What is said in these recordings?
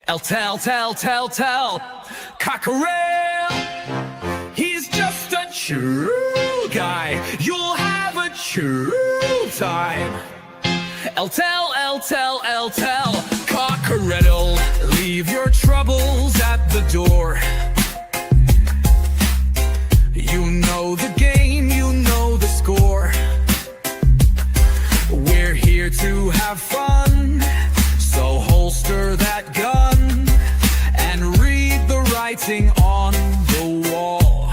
Tell, Cockerel. He's just a true guy. You'll have a true time. Tell, Cockerel. Leave your troubles at the door. You know the game, you know the score. We're here to have fun, so holster that gun and read the writing on the wall.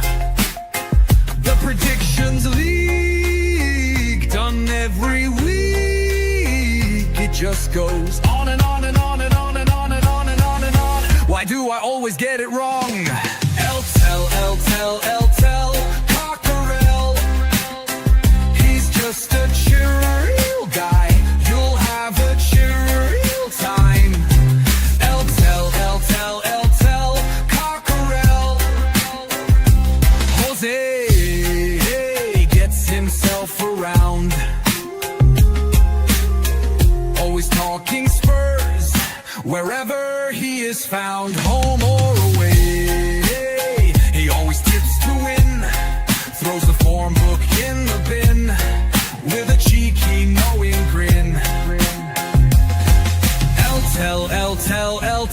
The predictions league, done every week. It just goes on and on and on and on and on and on and on and on. Why do I always get it wrong? Tell, Cockerel. He's just a chill guy. You'll have a chill time. Tell, Cockerel. Jose gets himself around, always talking Spurs wherever he is found, home or away. He always tips to win, throws the form book in the bin with a cheeky knowing grin.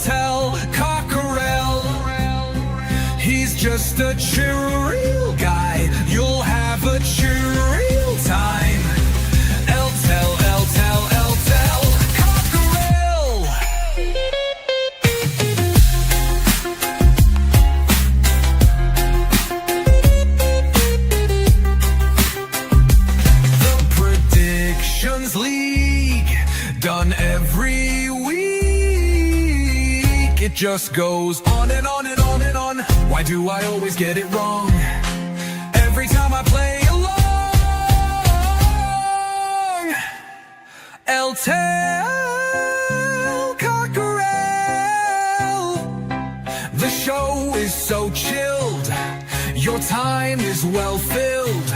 Tell, Cockerel. He's just a chill guy. You'll have a chill time. Tell, Cockerel. The Predictions League, done every week. It just goes on and on and on and on. Why do I always get it wrong? Every time I play along. Tell, Cockerel. The show is so chilled, your time is well filled.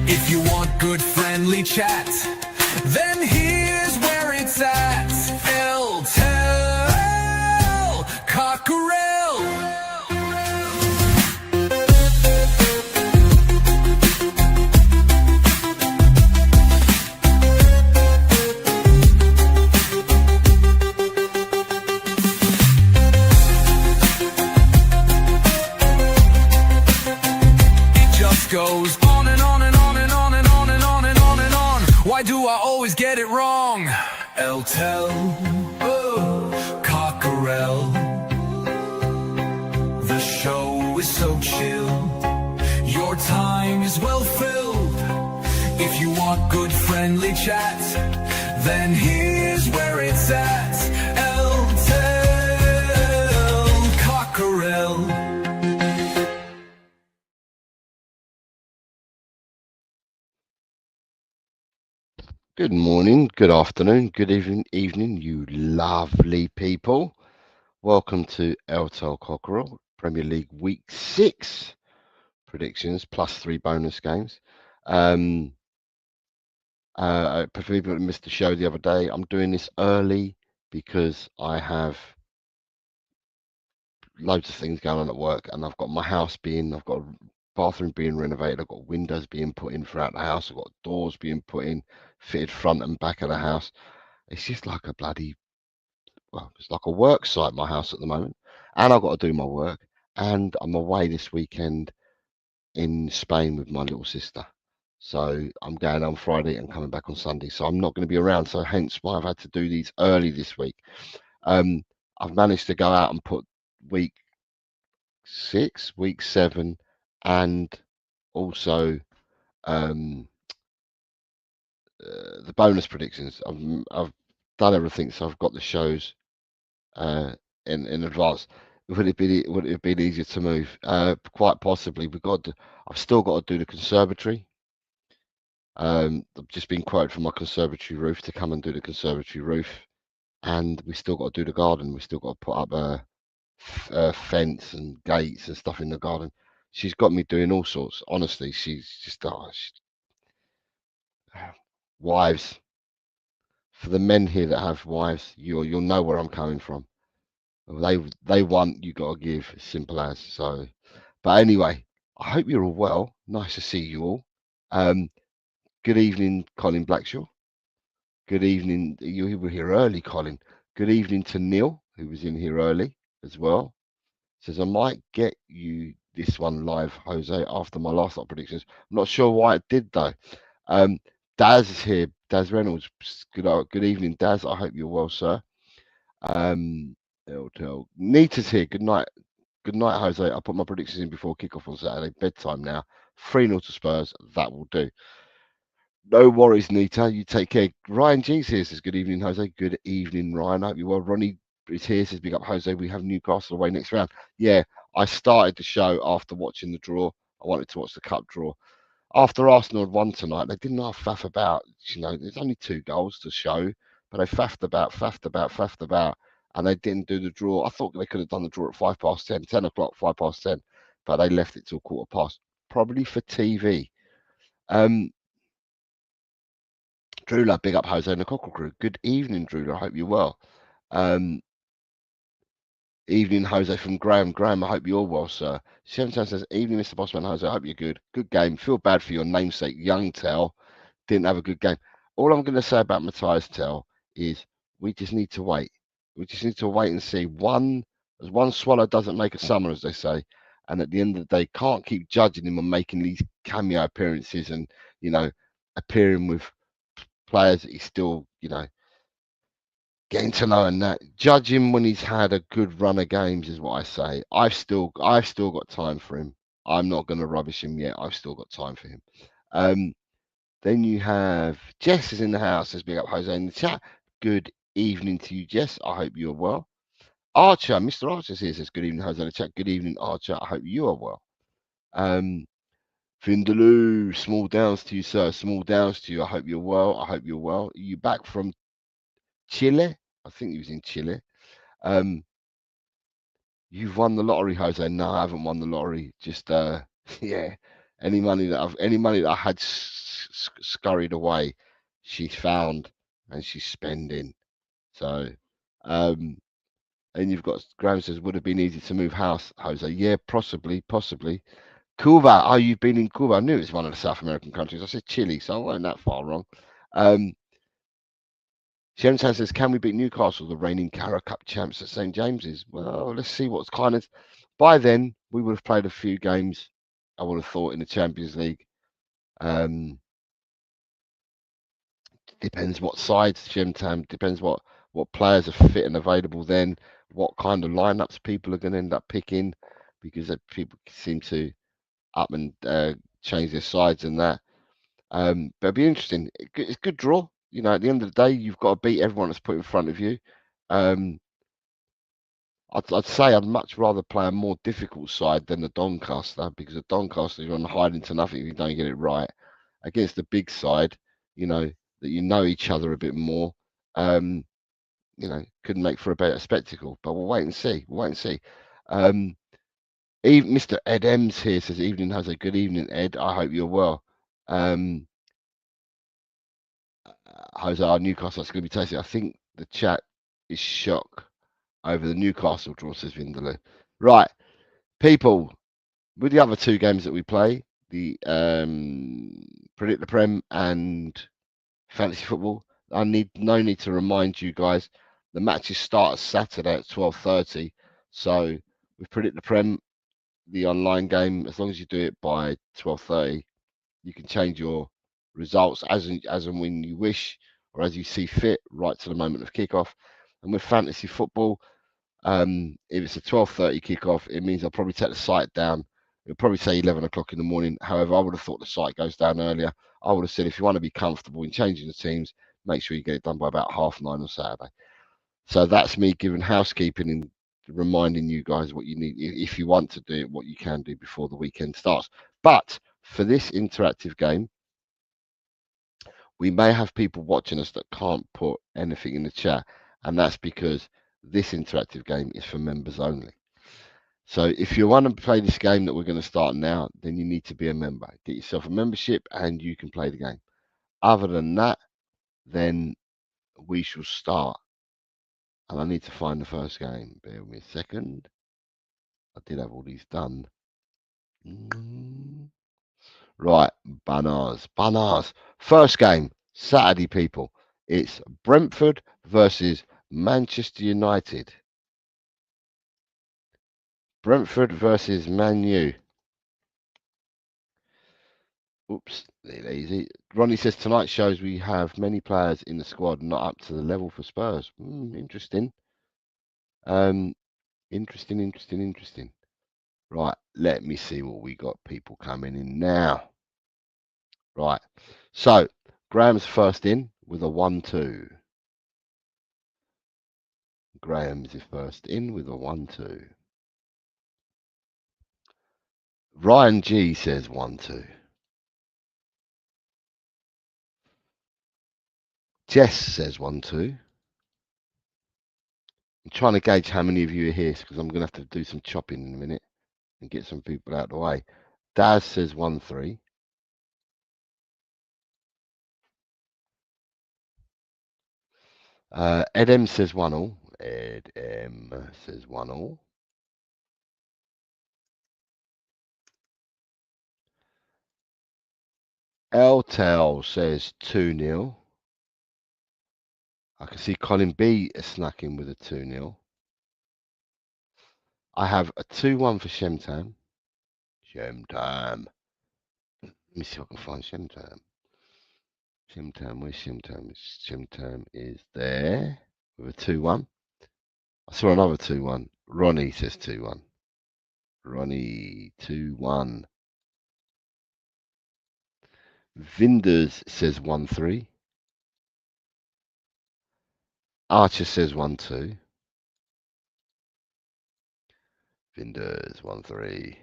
If you want good friendly chat, then here's where it's at. Tell, Cockerel. It just goes on and on and on and on and on and on and on and on. Why do I always get it wrong? Tell, Cockerel. The show is so chill, your time is well filled. If you want good friendly chat, then here's where it's at. Tell, Cockerel. Good morning, good afternoon, good evening, you lovely people. Welcome to Cockerel Premier League Week 6 predictions plus 3 bonus games. For people that missed the show the other day, I'm doing this early because I have loads of things going on at work, and I've got my house I've got a bathroom being renovated, I've got windows being put in throughout the house, I've got doors being put in, fitted front and back of the house. It's just like a it's like a work site, my house at the moment, and I've got to do my work, and I'm away this weekend in Spain with my little sister, so I'm going on Friday and coming back on Sunday, so I'm not going to be around, so hence why I've had to do these early this week. I've managed to go out and put week 6, week 7, and also the bonus predictions. I've done everything, so I've got the shows in advance. Would it have been easier to move? Quite possibly. I've still got to do the conservatory. I've just been quoted from my conservatory roof to come and do the conservatory roof, and we still got to do the garden. We still got to put up a fence and gates and stuff in the garden. She's got me doing all sorts. Honestly, she's just wives. For the men here that have wives, you'll know where I'm coming from. They want, you got to give. Simple as. So, but anyway, I hope you're all well. Nice to see you all. Good evening, Colin Blackshaw. Good evening. You were here early, Colin. Good evening to Neil, who was in here early as well. Says I might get you this one live, Jose, after my last lot of predictions. I'm not sure why it did though. Daz is here. Daz Reynolds. Good evening, Daz. I hope you're well, sir. Nita's here. Good night. Good night, Jose. I put my predictions in before kickoff on Saturday. Bedtime now. 3-0 to Spurs. That will do. No worries, Nita. You take care. Ryan G's here says, good evening, Jose. Good evening, Ryan. I hope you're well. Ronnie is here says, big up, Jose. We have Newcastle away next round. Yeah, I started the show after watching the draw. I wanted to watch the cup draw. After Arsenal had won tonight, they didn't half faff about. You know, there's only 2 goals to show, but they faffed about, and they didn't do the draw. I thought they could have done the draw at 10:05, 10 o'clock, 10:05, but they left it till 15:15, probably for TV. Drula, big up Jose and the Cockle Crew. Good evening, Drula. I hope you're well. Evening, Jose from Graham. Graham, I hope you're well, sir. Shemchan says, evening, Mr. Bossman. Jose, I hope you're good. Good game. Feel bad for your namesake, Young Tell. Didn't have a good game. All I'm going to say about Matthias Tell is we just need to wait. We just need to wait and see. One swallow doesn't make a summer, as they say. And at the end of the day, can't keep judging him on making these cameo appearances and, you know, appearing with players that he's still, you know, getting to know. And that judge him when he's had a good run of games is what I say. I've still got time for him. I'm not going to rubbish him yet. I've still got time for him. Then you have Jess is in the house. Says big up Jose in the chat. Good evening to you, Jess. I hope you're well. Archer, Mr. Archer's here. Says good evening, Jose in the chat. Good evening, Archer. I hope you are well. Vindaloo, small downs to you, sir. Small downs to you. I hope you're well. I hope you're well. Are you back from Chile? I think he was in Chile. You've won the lottery, Jose. No, I haven't won the lottery. Just yeah. Any money that I had scurried away, she's found and she's spending. So, and you've got Graham says, would have been easy to move house, Jose. Yeah, possibly. Cuba. Oh, you've been in Cuba. I knew it was one of the South American countries. I said Chile, so I wasn't that far wrong. Shemsan says, can we beat Newcastle, the reigning Carrow Cup champs at St James's? Well, let's see what's kind of. By then, we would have played a few games, I would have thought, in the Champions League. Depends what sides, Shemtan. Depends what players are fit and available then, what kind of lineups people are going to end up picking, because people seem to up and change their sides and that. But it'll be interesting. It's a good draw. You know, at the end of the day, you've got to beat everyone that's put in front of you. I'd say I'd much rather play a more difficult side than the Doncaster, because the Doncaster you're on hiding to nothing if you don't get it right. Against the big side, you know, that you know each other a bit more, you know, could make for a better spectacle. But we'll wait and see. Even Mr. Ed Ems here says, evening, Jose. Good evening, Ed. I hope you're well. Jose, our Newcastle, that's going to be tasty. I think the chat is shocked over the Newcastle draw, says Vindaloo. Right, people, with the other 2 games that we play, the Predict the Prem and Fantasy Football, I no need to remind you guys, the matches start Saturday at 12:30. So with Predict the Prem, the online game, as long as you do it by 12:30, you can change your results as and when you wish, or as you see fit, right to the moment of kickoff. And with fantasy football, if it's a 12:30 kickoff, it means I'll probably take the site down. It'll probably say 11 o'clock in the morning. However, I would have thought the site goes down earlier. I would have said if you want to be comfortable in changing the teams, make sure you get it done by about 9:30 on Saturday. So that's me giving housekeeping and reminding you guys what you need, if you want to do it, what you can do before the weekend starts. But for this interactive game, we may have people watching us that can't put anything in the chat, and that's because this interactive game is for members only. So if you want to play this game that we're going to start now, then you need to be a member. Get yourself a membership and you can play the game. Other than that, then we shall start. And I need to find the first game. Bear with me a second. I did have all these done. Right, bananas. First game, Saturday, people. It's Brentford versus Manchester United. Brentford versus Man U. Oops, easy. Ronnie says tonight shows we have many players in the squad not up to the level for Spurs. Interesting. Interesting. Right, let me see what we got. People coming in now. Right, so Graham's first in with a 1-2. Graham's first in with a 1-2. Ryan G says 1-2. Jess says 1-2. I'm trying to gauge how many of you are here because I'm going to have to do some chopping in a minute and get some people out of the way. Daz says 1-3. Ed M says 1-all. Ed M says 1-all. Eltel says 2-0. I can see Colin B snuck in with a 2-0. I have a 2-1 for Shemtam. Shemtam. Let me see if I can find Shemtam. Shemtam, where's Shemtam? Shemtam is there with a 2-1. I saw another 2-1. Ronnie says 2-1. Ronnie 2-1. Vinders says 1-3. Archer says 1-2. Vinders 1-3.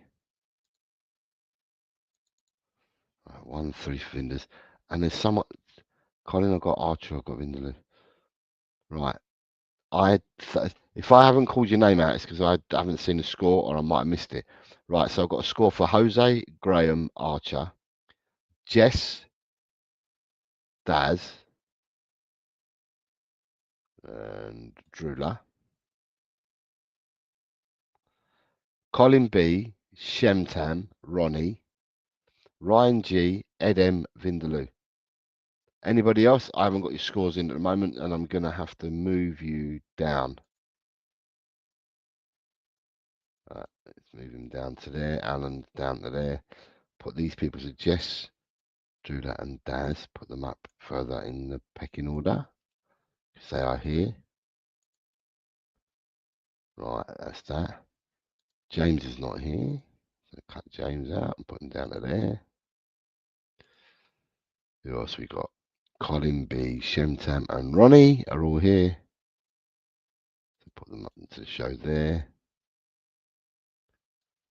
1-3 for Vinders. And there's somewhat. Colin, I've got Archer, I've got Vindaloo. Right. If I haven't called your name out, it's because I haven't seen the score or I might have missed it. Right, so I've got a score for Jose, Graham, Archer, Jess, Daz, and Drula. Colin B, Shemtam, Ronnie, Ryan G, Edem, Vindaloo. Anybody else? I haven't got your scores in at the moment, and I'm going to have to move you down. Let's move him down to there. Alan down to there. Put these people to Jess, Drula, and Daz. Put them up further in the pecking order. Because they are here. Right, that's that. James is not here. So cut James out and put him down to there. Who else we got? Colin B, Shemtam, and Ronnie are all here. So put them up into the show there.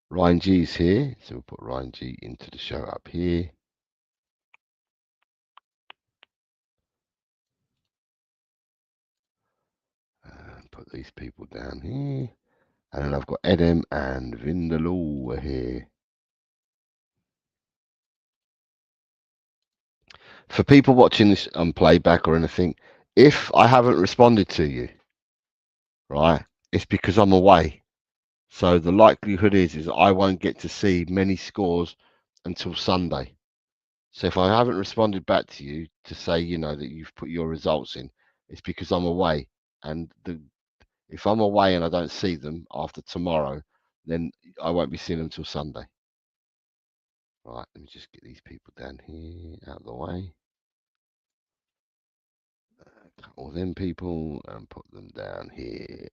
Ryan G is here, so we'll put Ryan G into the show up here. And put these people down here. And then I've got Edem and Vindaloo here. For people watching this on playback or anything, if I haven't responded to you, right, it's because I'm away. So the likelihood is I won't get to see many scores until Sunday. So if I haven't responded back to you to say, that you've put your results in, it's because I'm away. And if I'm away and I don't see them after tomorrow, then I won't be seeing them until Sunday. Right, let me just get these people down here out of the way. Cut all them people and put them down here.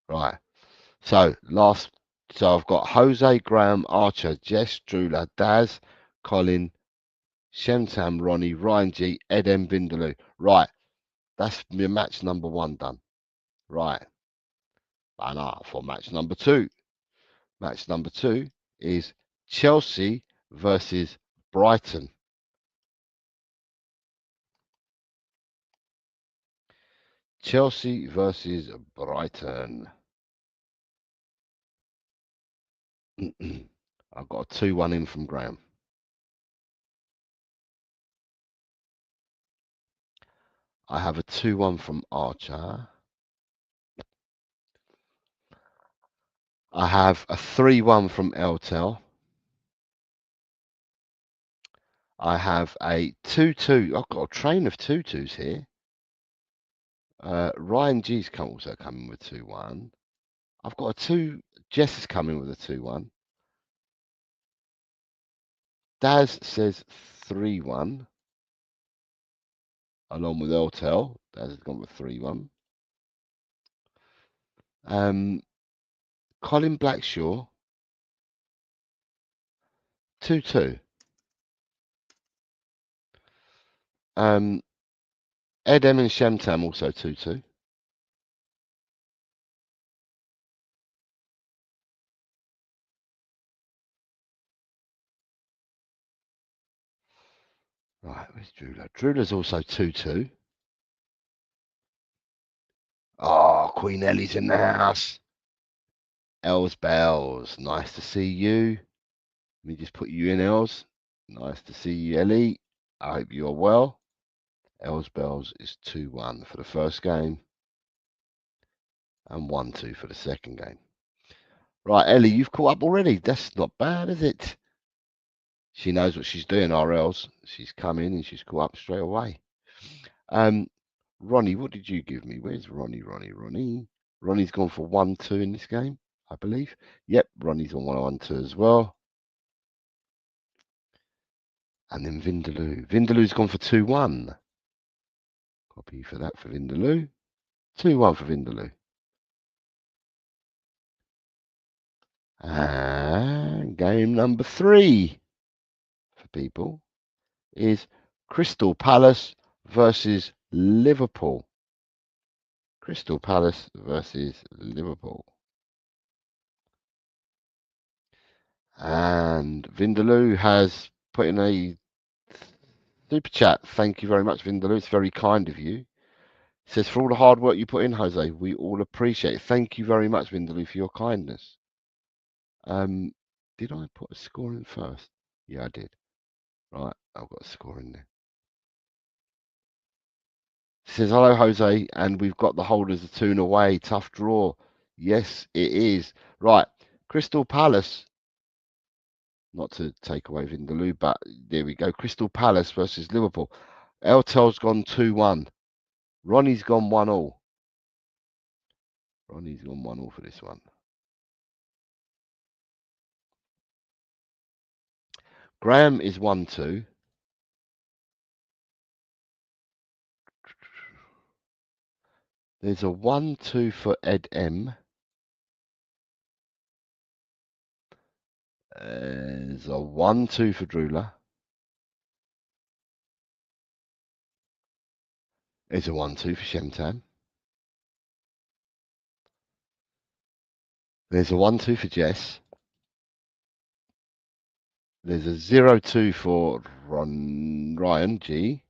Right. So I've got Jose, Graham, Archer, Jess, Drula, Daz, Colin, Shemtam, Ronnie, Ryan G, Edem, Vindaloo. Right. That's your match number 1 done. Right. Banner for match number 2. Match number 2 is Chelsea versus Brighton. Chelsea versus Brighton. I've got a 2-1 in from Graham. I have a 2-1 from Archer. I have a 3-1 from Eltel. I have a 2-2. I've got a train of 2-2s here. Ryan G's also coming with 2-1. I've got a 2. Jess is coming with a 2-1. Daz says 3-1. Along with Eltel. Daz has gone with 3-1. Colin Blackshaw 2-2. Ed M and Shamtam also 2-2. Right, where's Drula? Drula's also 2-2. Oh, Queen Ellie's in the house. Els Bells, nice to see you. Let me just put you in, Els. Nice to see you, Ellie. I hope you're well. Els Bells is 2-1 for the first game and 1-2 for the second game. Right, Ellie, you've caught up already. That's not bad, is it? She knows what she's doing, RLs. She's come in and she's caught up straight away. Ronnie, what did you give me? Where's Ronnie? Ronnie's gone for 1-2 in this game, I believe. Yep, Ronnie's on 1-2 as well. And then Vindaloo. Vindaloo's gone for 2-1. Copy for that for Vindaloo. 2-1 for Vindaloo. And game number 3 for people is Crystal Palace versus Liverpool. Crystal Palace versus Liverpool. And Vindaloo has put in a super chat. Thank you very much, Vindaloo. It's very kind of you. It says, for all the hard work you put in, Jose, we all appreciate it. Thank you very much, Vindaloo, for your kindness. Did I put a score in first? Yeah, I did. Right, I've got a score in there. It says, hello, Jose, and we've got the holders of 2 away. Tough draw. Yes, it is. Right, Crystal Palace. Not to take away Vindaloo, but there we go. Crystal Palace versus Liverpool. Eltel's gone 2-1. Ronnie's gone 1-1. Ronnie's gone 1-1 for this one. Graham is 1-2. There's a 1-2 for Ed M. There's a 1-2 for Drula. There's a 1-2 for Shemtan. There's a 1-2 for Jess. There's a 0-2 for Ryan G.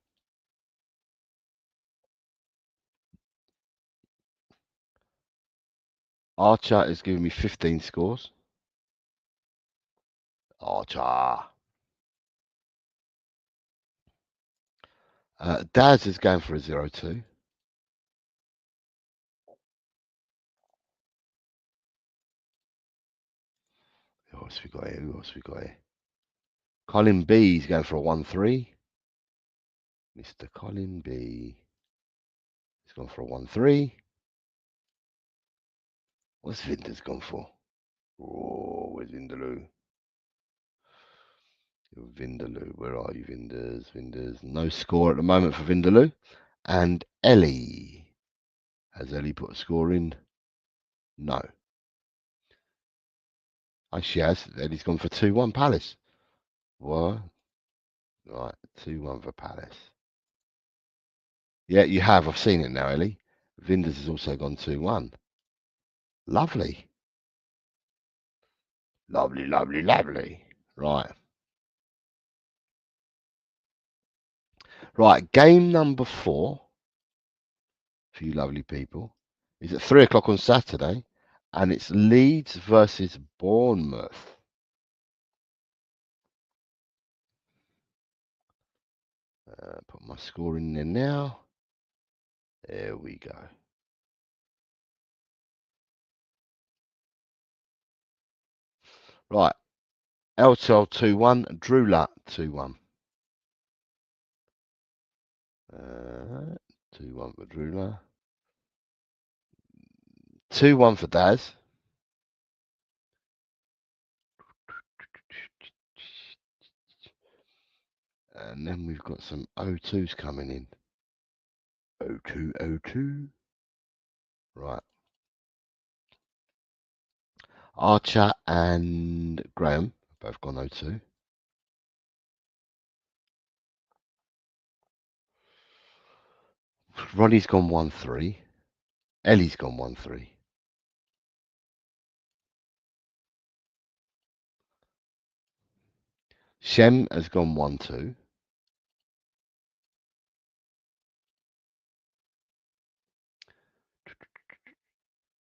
Archer is giving me 15 scores. Archer. Daz is going for a 0-2. Who else we got here? Colin B is going for a 1-3. Mr. Colin B. He's gone for a 1-3. What's Vinder's gone for? Oh, where's Vindaloo? Vindaloo, where are you, Vinders? Vinders, no score at the moment for Vindaloo. And Ellie. Has Ellie put a score in? No. Oh, she has. Ellie's gone for 2-1 Palace. What? Right, 2-1 for Palace. Yeah, you have. I've seen it now, Ellie. Vinders has also gone 2-1. Lovely. Lovely, lovely, lovely. Right. Right, game number 4 for you lovely people is at 3 o'clock on Saturday, and it's Leeds versus Bournemouth. Put my score in there now. There we go. Right. Eltel 2-1, Drula 2-1. 2-1 for Drula. 2-1 for Daz. And then we've got some O2s coming in. O2, O2. Right. Archer and Graham both gone O2. Ronnie's gone 1-3. Ellie's gone 1-3. Shem has gone 1-2.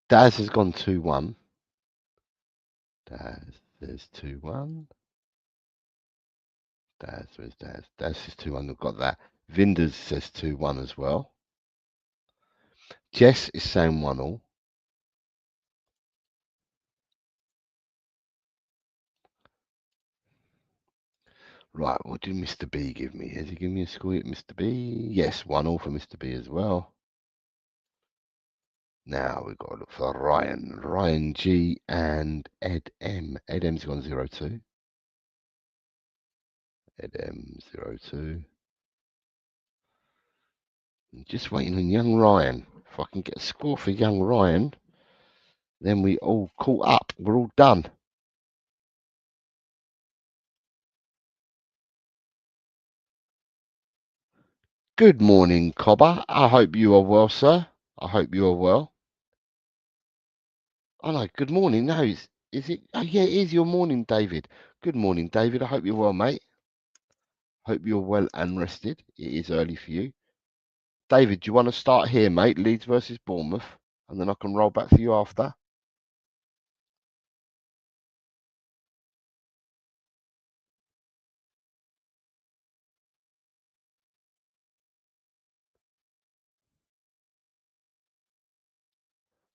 Daz has gone 2-1. Daz, there's 2-1. Daz, where's Daz? Daz is 2-1. We've got that. Vinders says 2-1 as well. Jess is saying 1-all. Right, what did Mr. B give me? Has he given me a score yet, Mr. B? Yes, 1-all for Mr. B as well. Now we've got to look for Ryan. Ryan G and Ed M. Ed M's gone 0-2. Ed M 0-2. Just waiting on young Ryan. If I can get a score for young Ryan, then we all caught up. We're all done. Good morning, Cobber. I hope you are well, sir. I hope you are well. Oh no, good morning. No, is it? Oh yeah, it is your morning, David. Good morning, David. I hope you're well, mate. Hope you're well and rested. It is early for you. David, do you want to start here, mate? Leeds versus Bournemouth, and then I can roll back for you after.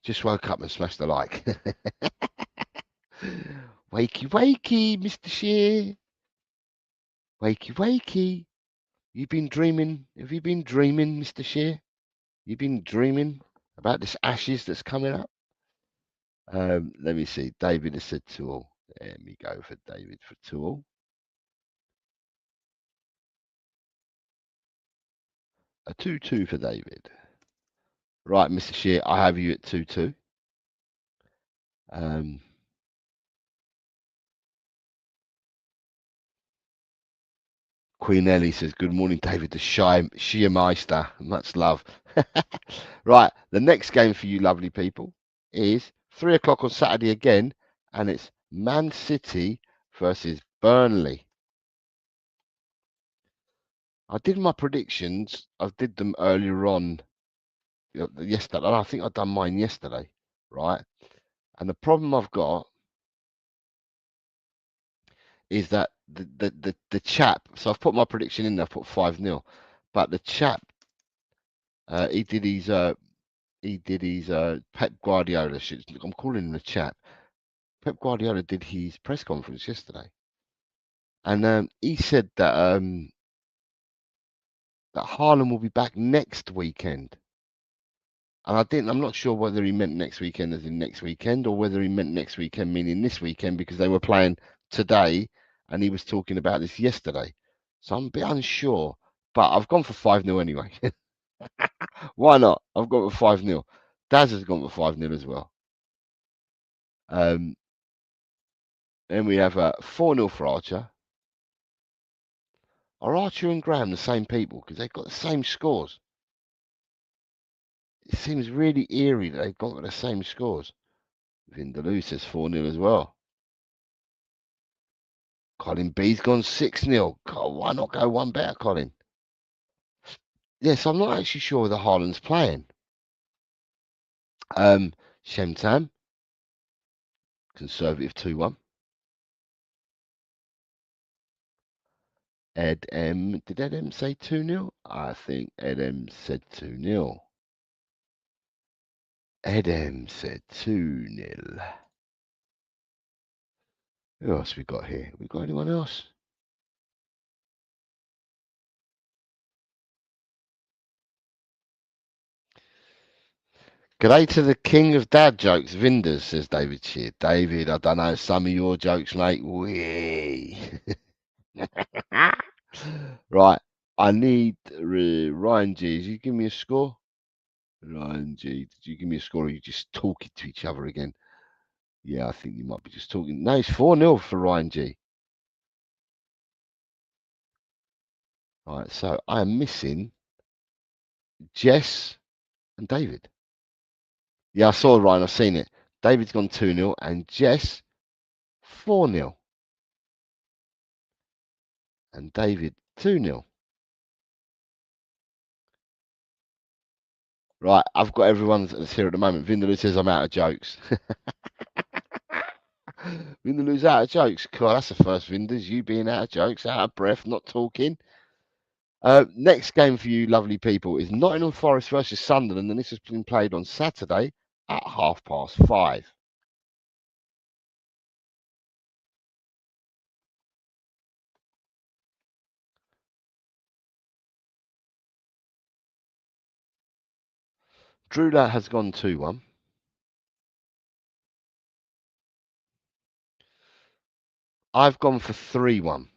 Just woke up and smashed the like. Wakey, wakey, Mr. Shear. Wakey, wakey. You been dreaming? Have you been dreaming, Mr. Shear? You been dreaming about this Ashes that's coming up? Let me see. David has said 2-all. Let me go for David for 2-all. A 2-2 for David. Right, Mr. Shear, I have you at 2-2. Queen Ellie says, good morning, David, the Shearmeister. Much love. Right, the next game for you lovely people is 3 o'clock on Saturday again, and it's Man City versus Burnley. I did my predictions. I did them earlier on yesterday. I think I've done mine yesterday, right? And the problem I've got is that the chap. So I've put my prediction in there. I've put 5-0, but the chap he did his Pep Guardiola shit. I'm calling him the chap. Pep Guardiola did his press conference yesterday, and he said that Haaland will be back next weekend. And I'm not sure whether he meant next weekend as in next weekend or whether he meant next weekend meaning this weekend because they were playing today and he was talking about this yesterday. So I'm a bit unsure, but I've gone for 5-0 anyway. Why not? I've gone for 5-0. Daz has gone for 5-0 as well. Then we have 4-0 for Archer. Are Archer and Graham the same people? Because they've got the same scores. It seems really eerie that they've got the same scores. Vindaloo says 4-0 as well. Colin B's gone 6-0. God, why not go one better, Colin? Yes, I'm not actually sure whether Haaland's playing. Shemtam, Conservative 2-1. Ed M. Did Ed M say 2-0? I think Ed M said 2-0. Edem said 2-0. Who else we got here? We got anyone else? G'day to the king of dad jokes, Vinders, says David Shear. David, I don't know some of your jokes, mate. Wee. Right, I need Ryan G. Did you give me a score? Ryan G, did you give me a score or are you just talking to each other again? Yeah, I think you might be just talking. No, it's 4-0 for Ryan G. All right, so I am missing Jess and David. Yeah, I saw Ryan, I've seen it. David's gone 2-0 and Jess 4-0. And David 2-0. Right, I've got everyone that's here at the moment. Vindaloo says I'm out of jokes. Vindaloo's out of jokes. Cool, that's the first, Vinders. You being out of jokes, out of breath, not talking. Next game for you, lovely people, is Nottingham Forest versus Sunderland, and this has been played on Saturday at 5:30. Drula has gone 2-1. I've gone for 3-1.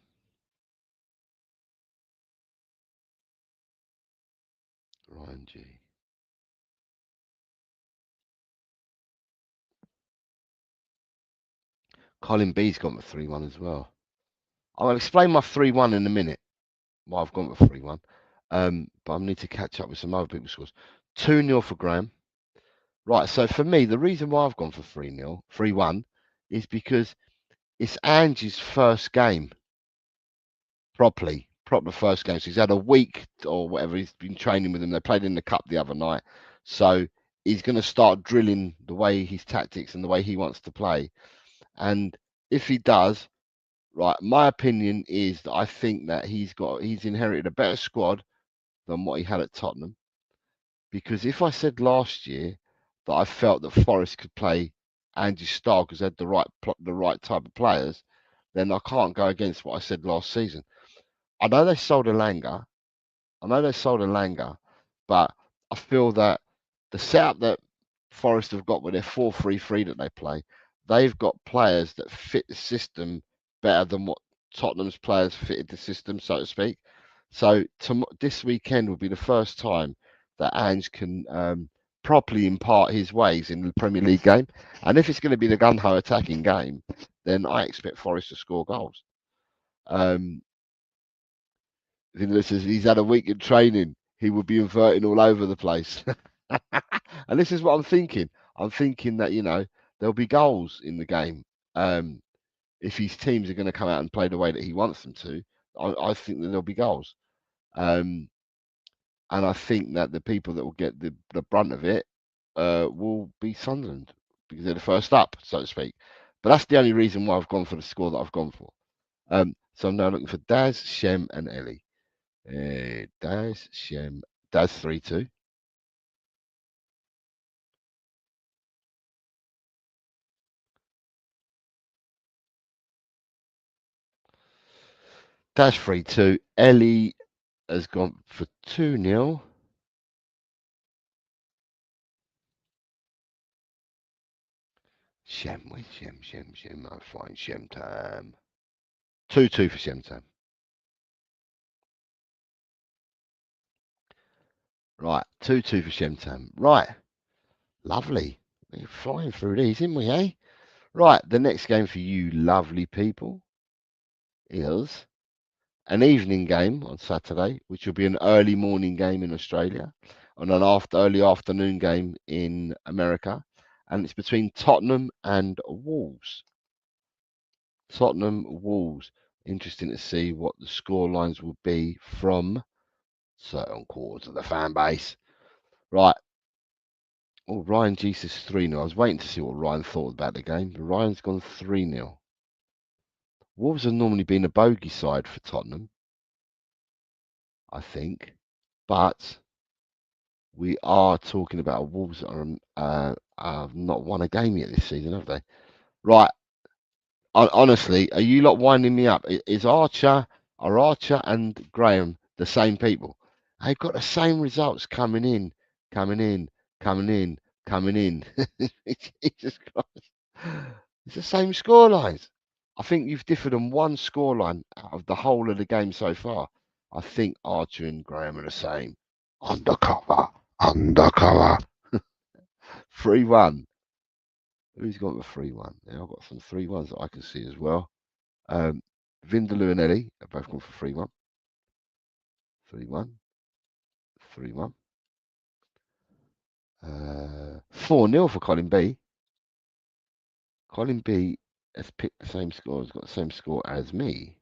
Ryan G. Colin B's gone for 3-1 as well. I'll explain my 3-1 in a minute. Why I've gone for 3-1. But I need to catch up with some other people's scores. 2-0 for Graham. Right, so for me, the reason why I've gone for 3-1 is because it's Angie's first game proper first game. So he's had a week or whatever. He's been training with them. They played in the cup the other night. So he's going to start drilling the way his tactics and the way he wants to play. And if he does, right, my opinion is that I think that he's inherited a better squad than what he had at Tottenham. Because if I said last year that I felt that Forest could play Andy's style because they had the right type of players, then I can't go against what I said last season. I know they sold Elanga. But I feel that the setup that Forest have got with their 4-3-3 that they play, they've got players that fit the system better than what Tottenham's players fitted the system, so to speak. So this weekend will be the first time that Ange can properly impart his ways in the Premier League game. And if it's going to be the gun-ho attacking game, then I expect Forest to score goals. Says he's had a week in training. He will be inverting all over the place. And this is what I'm thinking. I'm thinking that, there'll be goals in the game. If his teams are going to come out and play the way that he wants them to, I think that there'll be goals. And I think that the people that will get the brunt of it will be Sunderland because they're the first up, so to speak. But that's the only reason why I've gone for the score that I've gone for. So I'm now looking for Daz, Shem, and Ellie. Daz, Shem, Daz 3-2. Daz 3-2. Ellie has gone for 2-0. Shem, where's Shem. I'll find Shem time. 2-2 for Shem time. Right, 2-2 for Shem time. Right, lovely. We're flying through these, aren't we, eh? Right, the next game for you lovely people is an evening game on Saturday, which will be an early morning game in Australia, and an early afternoon game in America, and it's between Tottenham and Wolves. Tottenham Wolves. Interesting to see what the score lines will be from certain quarters of the fan base. Right. Oh, Ryan Jesus 3-0. I was waiting to see what Ryan thought about the game, but Ryan's gone 3-0. Wolves have normally been a bogey side for Tottenham, I think, but We are talking about Wolves that have not won a game yet this season, have they? Right. Honestly, are you lot winding me up? Are Archer and Graham the same people? They've got the same results coming in, coming in, coming in, coming in. Jesus Christ. It's the same scorelines. I think you've differed on one scoreline out of the whole of the game so far. I think Archer and Graham are the same. Undercover, undercover. 3-1. Who's got the 3-1? Yeah, I've got some 3-1s that I can see as well. Vindaloo and Eddie have both gone for 3-1. 3-1. 3-1. 4-0 for Colin B. Colin B has picked the same score, has got the same score as me.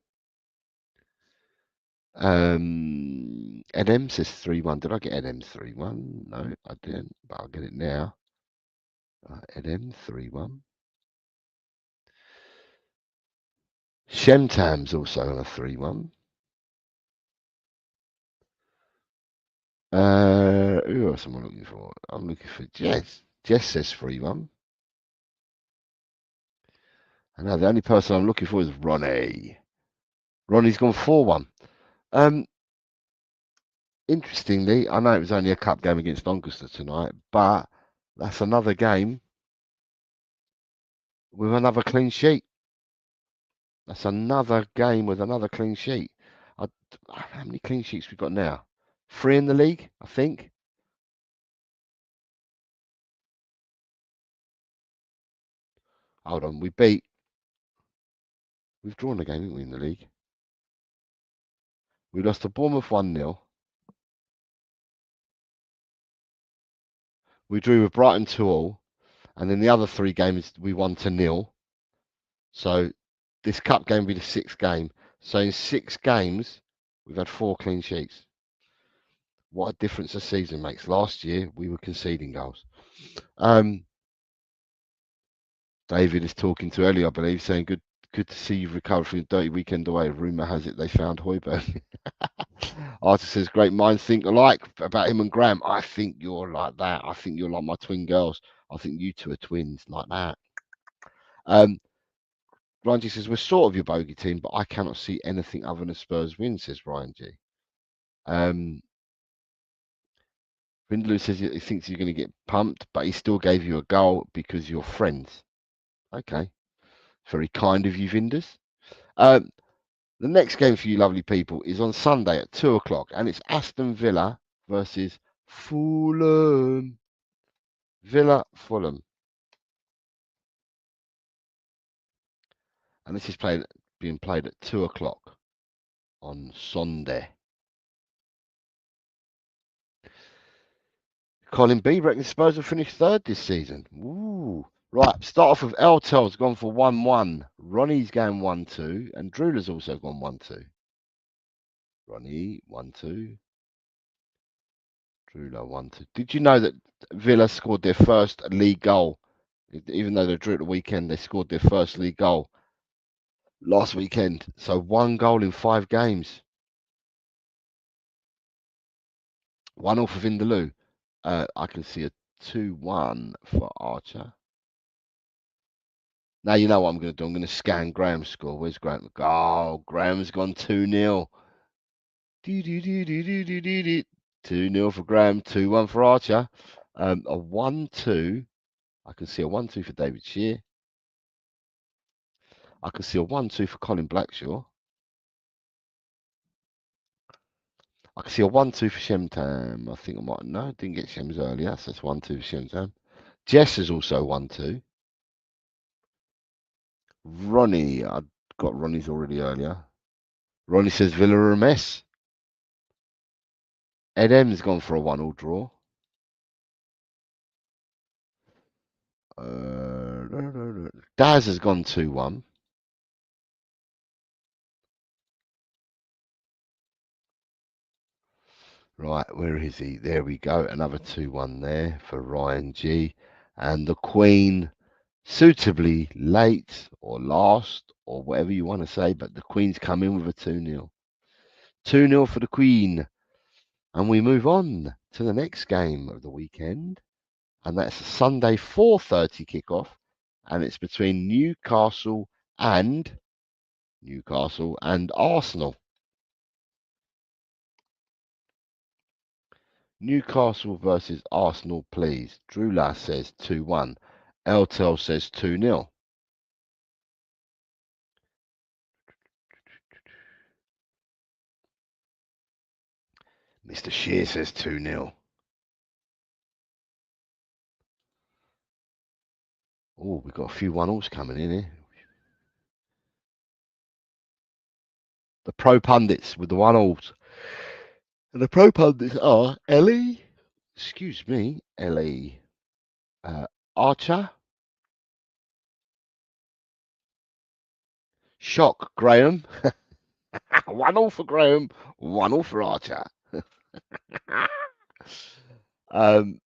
Ed M says 3-1. Did I get Ed M's 3-1? No, I didn't, but I'll get it now. Ed M 3-1. Shemtam's also on a 3-1. Who else am I looking for? I'm looking for Jess. Jess says 3-1. I know the only person I'm looking for is Ronnie. Ronnie's gone 4-1. Interestingly, I know it was only a cup game against Doncaster tonight, but that's another game with another clean sheet. That's another game with another clean sheet. How many clean sheets we got now? 3 in the league, I think. Hold on, we've drawn a game, haven't we, in the league? We lost to Bournemouth 1-0. We drew with Brighton 2-2. And then the other 3 games we won 0. So this cup game will be the 6th game. So in 6 games, we've had 4 clean sheets. What a difference a season makes. Last year, we were conceding goals. David is talking to Ellie, I believe, saying, good to see you've recovered from your dirty weekend away. Rumour has it they found Højbjerg. Arthur says, great minds think alike about him and Graham. I think you're like that. I think you're like my twin girls. I think you two are twins like that. Ryan G says, we're sort of your bogey team, but I cannot see anything other than a Spurs win, says Ryan G. Vindaloo says he thinks you're going to get pumped, but he still gave you a goal because you're friends. Okay. Very kind of you, Vinders. The next game for you lovely people is on Sunday at 2 o'clock, and it's Aston Villa versus Fulham. Villa, Fulham. And this is being played at 2 o'clock on Sunday. Colin B reckons Spurs will finish 3rd this season. Ooh. Right, start off with Eltel's gone for 1-1. Ronnie's going 1-2, and Drula's also gone 1-2. Ronnie 1-2. Drula 1-2. Did you know that Villa scored their first league goal? Even though they drew at the weekend, they scored their first league goal last weekend. So 1 goal in 5 games. 1-0 for Vindaloo. I can see a 2-1 for Archer. Now you know what I'm going to do. I'm going to scan Graham's score. Where's Graham? Oh, Graham's gone 2-0. 2-0 for Graham, 2-1 for Archer. A 1-2. I can see a 1-2 for David Shear. I can see a 1-2 for Colin Blackshaw. I can see a 1-2 for Shemtam. I think I might. No, didn't get Shems earlier. So that's 1-2 for Shemtam. Jess is also 1-2. Ronnie, I got Ronnie's already earlier. Ronnie says Villa are a mess. Ed M's gone for a 1-1 draw. Daz has gone 2-1. Right, where is he? There we go. Another 2-1 there for Ryan G. And the Queen, suitably late or last or whatever you want to say, but the Queen's come in with a 2-0. 2-0 for the Queen. And we move on to the next game of the weekend, and that's a Sunday 4:30 kickoff, and it's between Newcastle and Arsenal. Newcastle versus Arsenal, please. Drula says 2-1. Eltel says 2-0. Mr. Shear says 2-0. Oh, we've got a few 1-alls coming in here. The pro pundits with the 1-alls. And the pro pundits are Ellie, Archer, Shock Graham. 1-all for Graham, 1-all for Archer. I've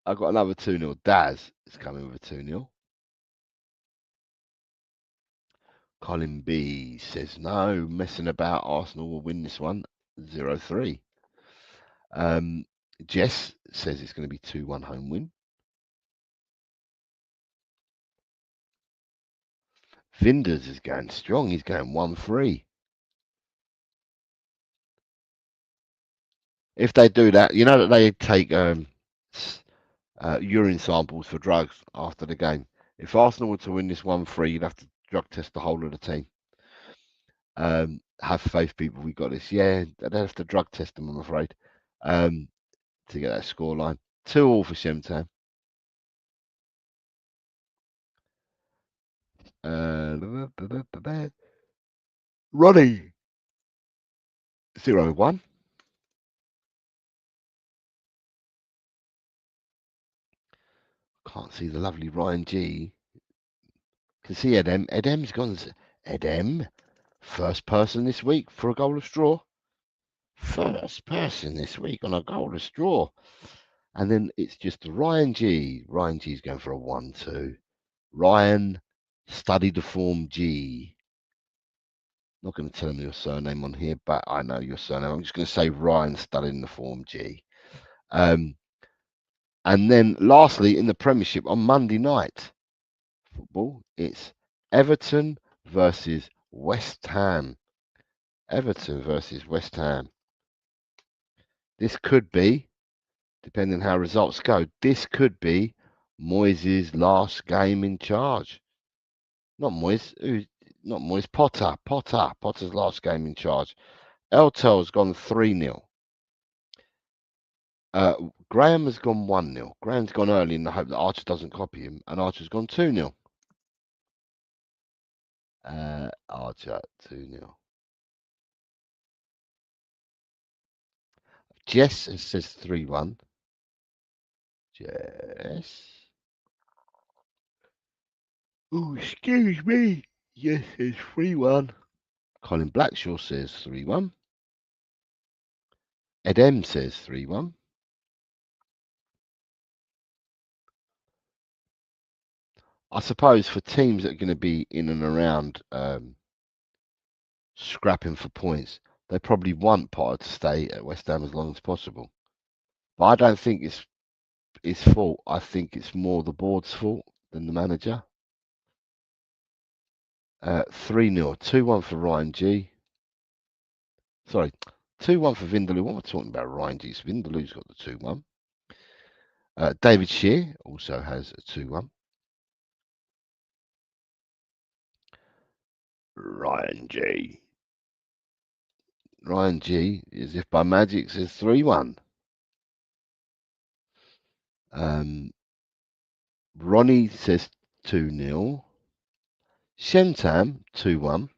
got another 2-0. Daz is coming with a 2-0. Colin B says, no, messing about. Arsenal will win this one 0-3. Jess says it's going to be 2-1 home win. Vinders is going strong. He's going 1-3. If they do that, you know that they take urine samples for drugs after the game. If Arsenal were to win this 1-3, you'd have to drug test the whole of the team. Have faith, people. We got this. Yeah, they'd have to drug test them, I'm afraid, to get that scoreline. 2-2 for Shemtan. Ronnie 0-1. Can't see the lovely Ryan G. Can see Edem. Edem's gone. Edem, first person this week for a goal of straw. First person this week on a goal of straw. And then it's just Ryan G. Ryan G's going for a 1-2. Ryan, study the form G. Not going to tell him your surname on here, but I know your surname. I'm just going to say Ryan studying the form G. And then lastly, in the Premiership on Monday night football, it's Everton versus West Ham. Everton versus West Ham. This could be, depending how results go, this could be Moyes' last game in charge. Not Moyes. Not Moyes. Potter. Potter's last game in charge. Eltel's gone 3-0. Graham has gone 1-0. Graham's gone early in the hope that Archer doesn't copy him, and Archer's gone 2-0. Archer 2-0. Jess says 3-1. Jess. Oh, excuse me. Yes, it's 3-1. Colin Blackshaw says 3-1. Edem says 3-1. I suppose for teams that are going to be in and around scrapping for points, they probably want Potter to stay at West Ham as long as possible. But I don't think it's his fault. I think it's more the board's fault than the manager. 3-0. 2-1 for Ryan G. Sorry, 2-1 for Vindaloo. What am I talking about? Ryan G. Vindaloo's got the 2-1. David Shear also has a 2-1. Ryan G. Ryan G, as if by magic, says 3-1. Ronnie says 2-0. Shemtam, 2-1.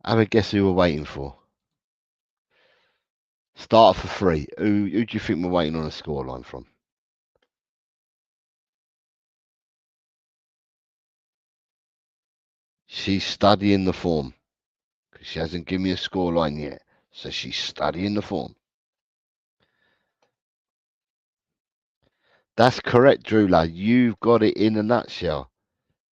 Have a guess who we're waiting for. Starter for free. Who do you think we're waiting on a scoreline from? She's studying the form. Because she hasn't given me a scoreline yet. So she's studying the form. That's correct, Drula. You've got it in a nutshell.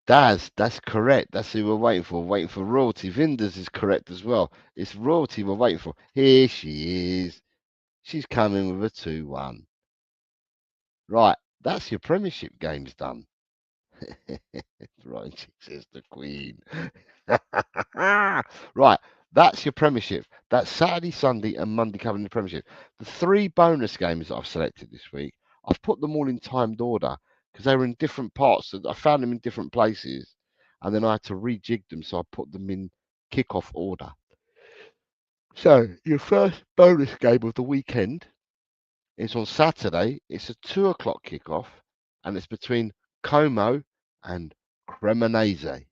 That's correct. That's who we're waiting for. Waiting for Royalty. Vinders is correct as well. It's Royalty we're waiting for. Here she is. She's coming with a 2-1. Right, that's your Premiership games done. Right, she says the Queen. Right, that's your Premiership. That's Saturday, Sunday, and Monday covering the Premiership. The 3 bonus games that I've selected this week, I've put them all in timed order because they were in different parts. I found them in different places, and then I had to rejig them, so I put them in kickoff order. So your first bonus game of the weekend is on Saturday. It's a 2 o'clock kickoff, and it's between Como and Cremonese.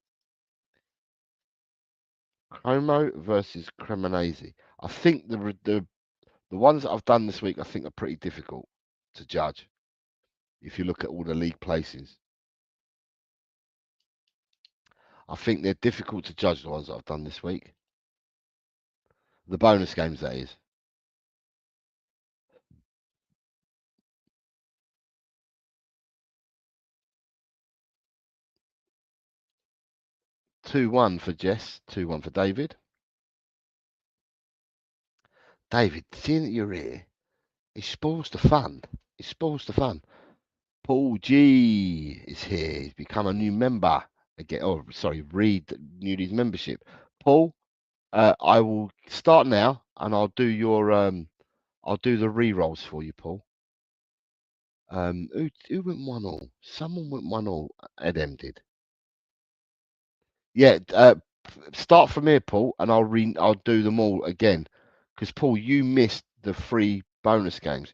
Como versus Cremonese. I think the ones that I've done this week, I think are pretty difficult to judge. If you look at all the league places, I think they're difficult to judge. The ones that I've done this week, the bonus games, that is. 2-1 for Jess. 2-1 for David. David, seeing that you're here, it spoils the fun. It spoils the fun. Paul G is here. He's become a new member again. Oh, sorry, renewed his membership. Paul, I will start now, and I'll do I'll do the re-rolls for you, Paul. Who went 1-1? Someone went 1-1. Edem did. Yeah. Start from here, Paul, and I'll do them all again, because Paul, you missed the 3 bonus games.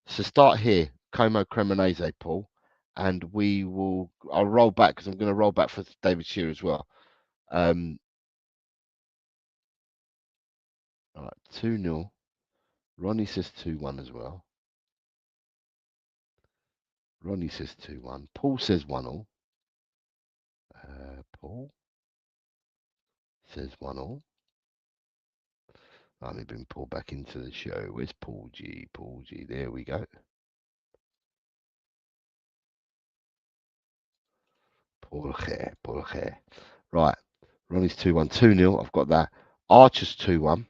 So start here, Como Cremonese, Paul, and I'll roll back because I'm going to roll back for David Shearer as well. All right, 2-0. Ronnie says 2-1 as well. Ronnie says 2-1. Paul says 1-0. Paul says 1-0. Let me bring Paul back into the show. Where's Paul G? Paul G. There we go. Paul G. Right. Ronnie's 2-1. 2-0. I've got that. Archer's 2-1.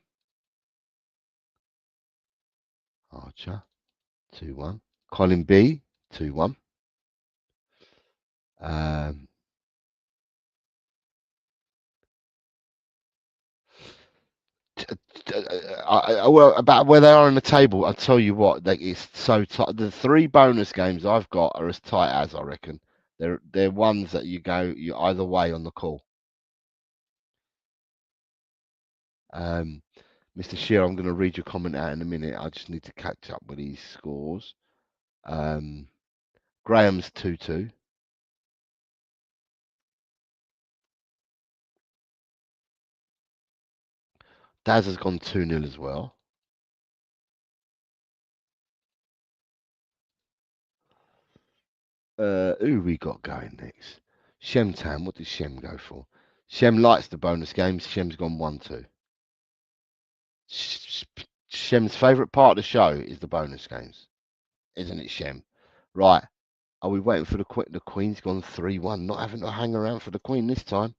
Archer 2-1. Colin B 2-1. Well, about where they are in the table, I'll tell you what, it's so tight. The 3 bonus games I've got are as tight as, I reckon. They're ones that you're either way on the call. Mr. Shearer, I'm going to read your comment out in a minute. I just need to catch up with these scores. Graham's 2-2. Daz has gone 2-0 as well. Who we got going next? Shemtown. What did Shem go for? Shem likes the bonus games. Shem's gone 1-2. Shem's favourite part of the show is the bonus games, isn't it, Shem? Right. Are we waiting for the Queen? The Queen's gone 3-1. Not having to hang around for the Queen this time.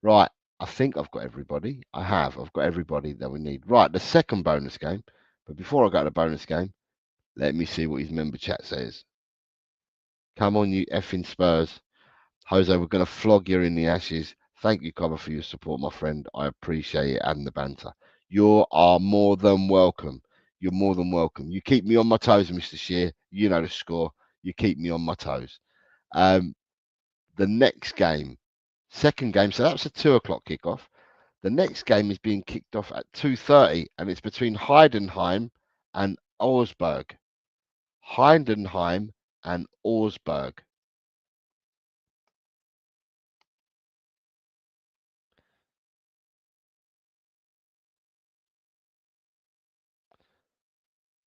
Right. I think I've got everybody. I have. I've got everybody that we need. Right. The second bonus game. But before I go to the bonus game, let me see what his member chat says. Come on, you effing Spurs. Jose, we're going to flog you in the ashes. Thank you, Cover, for your support, my friend. I appreciate it and the banter. You are more than welcome. You're more than welcome. You keep me on my toes, Mr. Shear. You know the score. You keep me on my toes. The next game, second game, so that's a 2 o'clock kickoff. The next game is being kicked off at 2:30, and it's between Heidenheim and Augsburg. Heidenheim and Augsburg.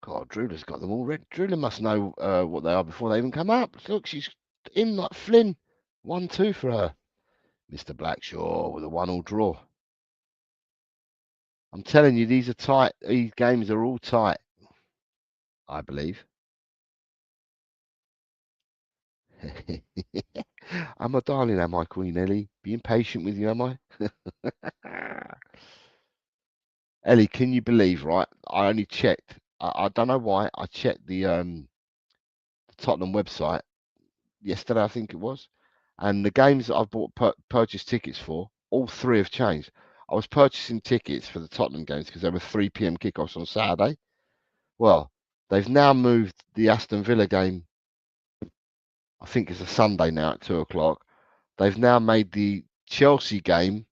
God, Drula's got them all ready. Drula must know what they are before they even come up. Look, she's in like Flynn. 1-2 for her. Mr. Blackshaw with a 1-1 draw. I'm telling you, these are tight. These games are all tight, I believe. I'm a darling, am I, Queen Ellie? Being patient with you, am I? Ellie, can you believe, right? I only checked. I don't know why. I checked the Tottenham website yesterday, I think it was. And the games that I've purchased tickets for, all three have changed. I was purchasing tickets for the Tottenham games because there were 3 p.m. kickoffs on Saturday. Well, they've now moved the Aston Villa game. I think it's a Sunday now at 2 o'clock. They've now made the Chelsea game,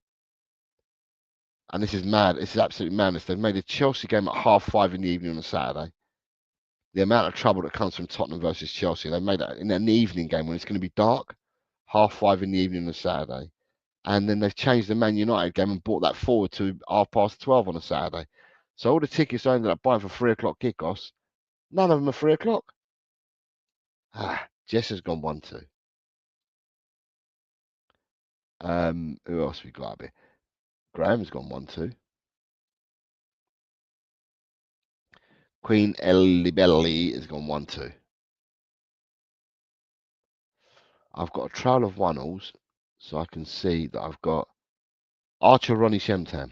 and this is mad. This is absolutely madness. They've made the Chelsea game at 5:30 in the evening on a Saturday. The amount of trouble that comes from Tottenham versus Chelsea, they made that in an evening game when it's going to be dark, 5:30 in the evening on a Saturday. And then they've changed the Man United game and brought that forward to 12:30 on a Saturday. So all the tickets I ended up buying for 3 o'clock kickoffs, none of them are 3 o'clock. Jess has gone 1-2. Who else we got up here? Graham's gone 1-2. Queen Ellie has gone 1-2. I've got a trail of 1-alls, so I can see that I've got Archer Ronnie Shemtam.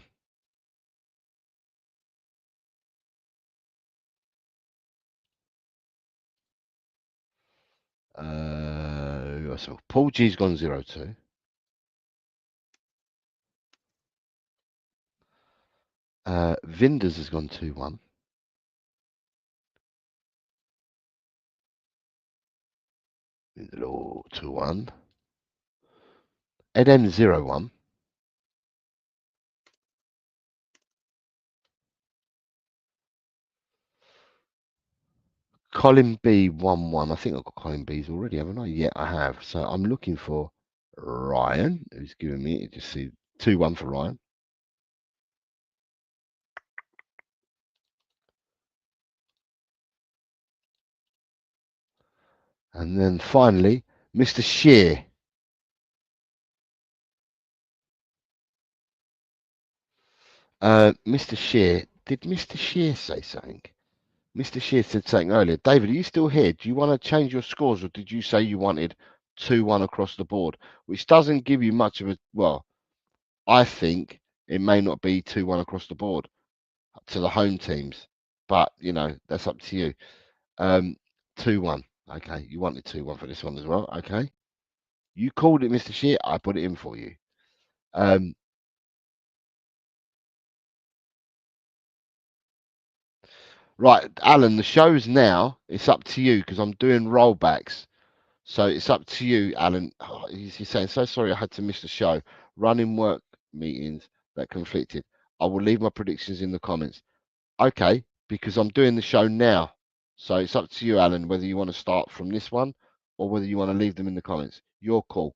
So Paul G's gone 0-2. Vinders has gone 2-1. Hello, 2-1. Ed M 0-1. Colin B 1-1. I think I've got Colin B's already, haven't I? Yeah, I have. So I'm looking for Ryan, who's given me, just see 2-1 for Ryan. And then finally, Mr. Shear. Mr. Shear, did Mr. Shear say something? Mr. Shear said something earlier. David, are you still here? Do you want to change your scores, or did you say you wanted 2-1 across the board? Which doesn't give you much of a, well, I think it may not be 2-1 across the board to the home teams, but you know, that's up to you. 2-1. Okay, you wanted 2-1 for this one as well. Okay, you called it, Mr. Shear. I put it in for you. Right, Alan, the show's now. It's up to you because I'm doing rollbacks. So it's up to you, Alan. Oh, he's saying, so sorry I had to miss the show. Running work meetings that conflicted. I will leave my predictions in the comments. Okay, because I'm doing the show now. So it's up to you, Alan, whether you want to start from this one or whether you want to leave them in the comments. Your call.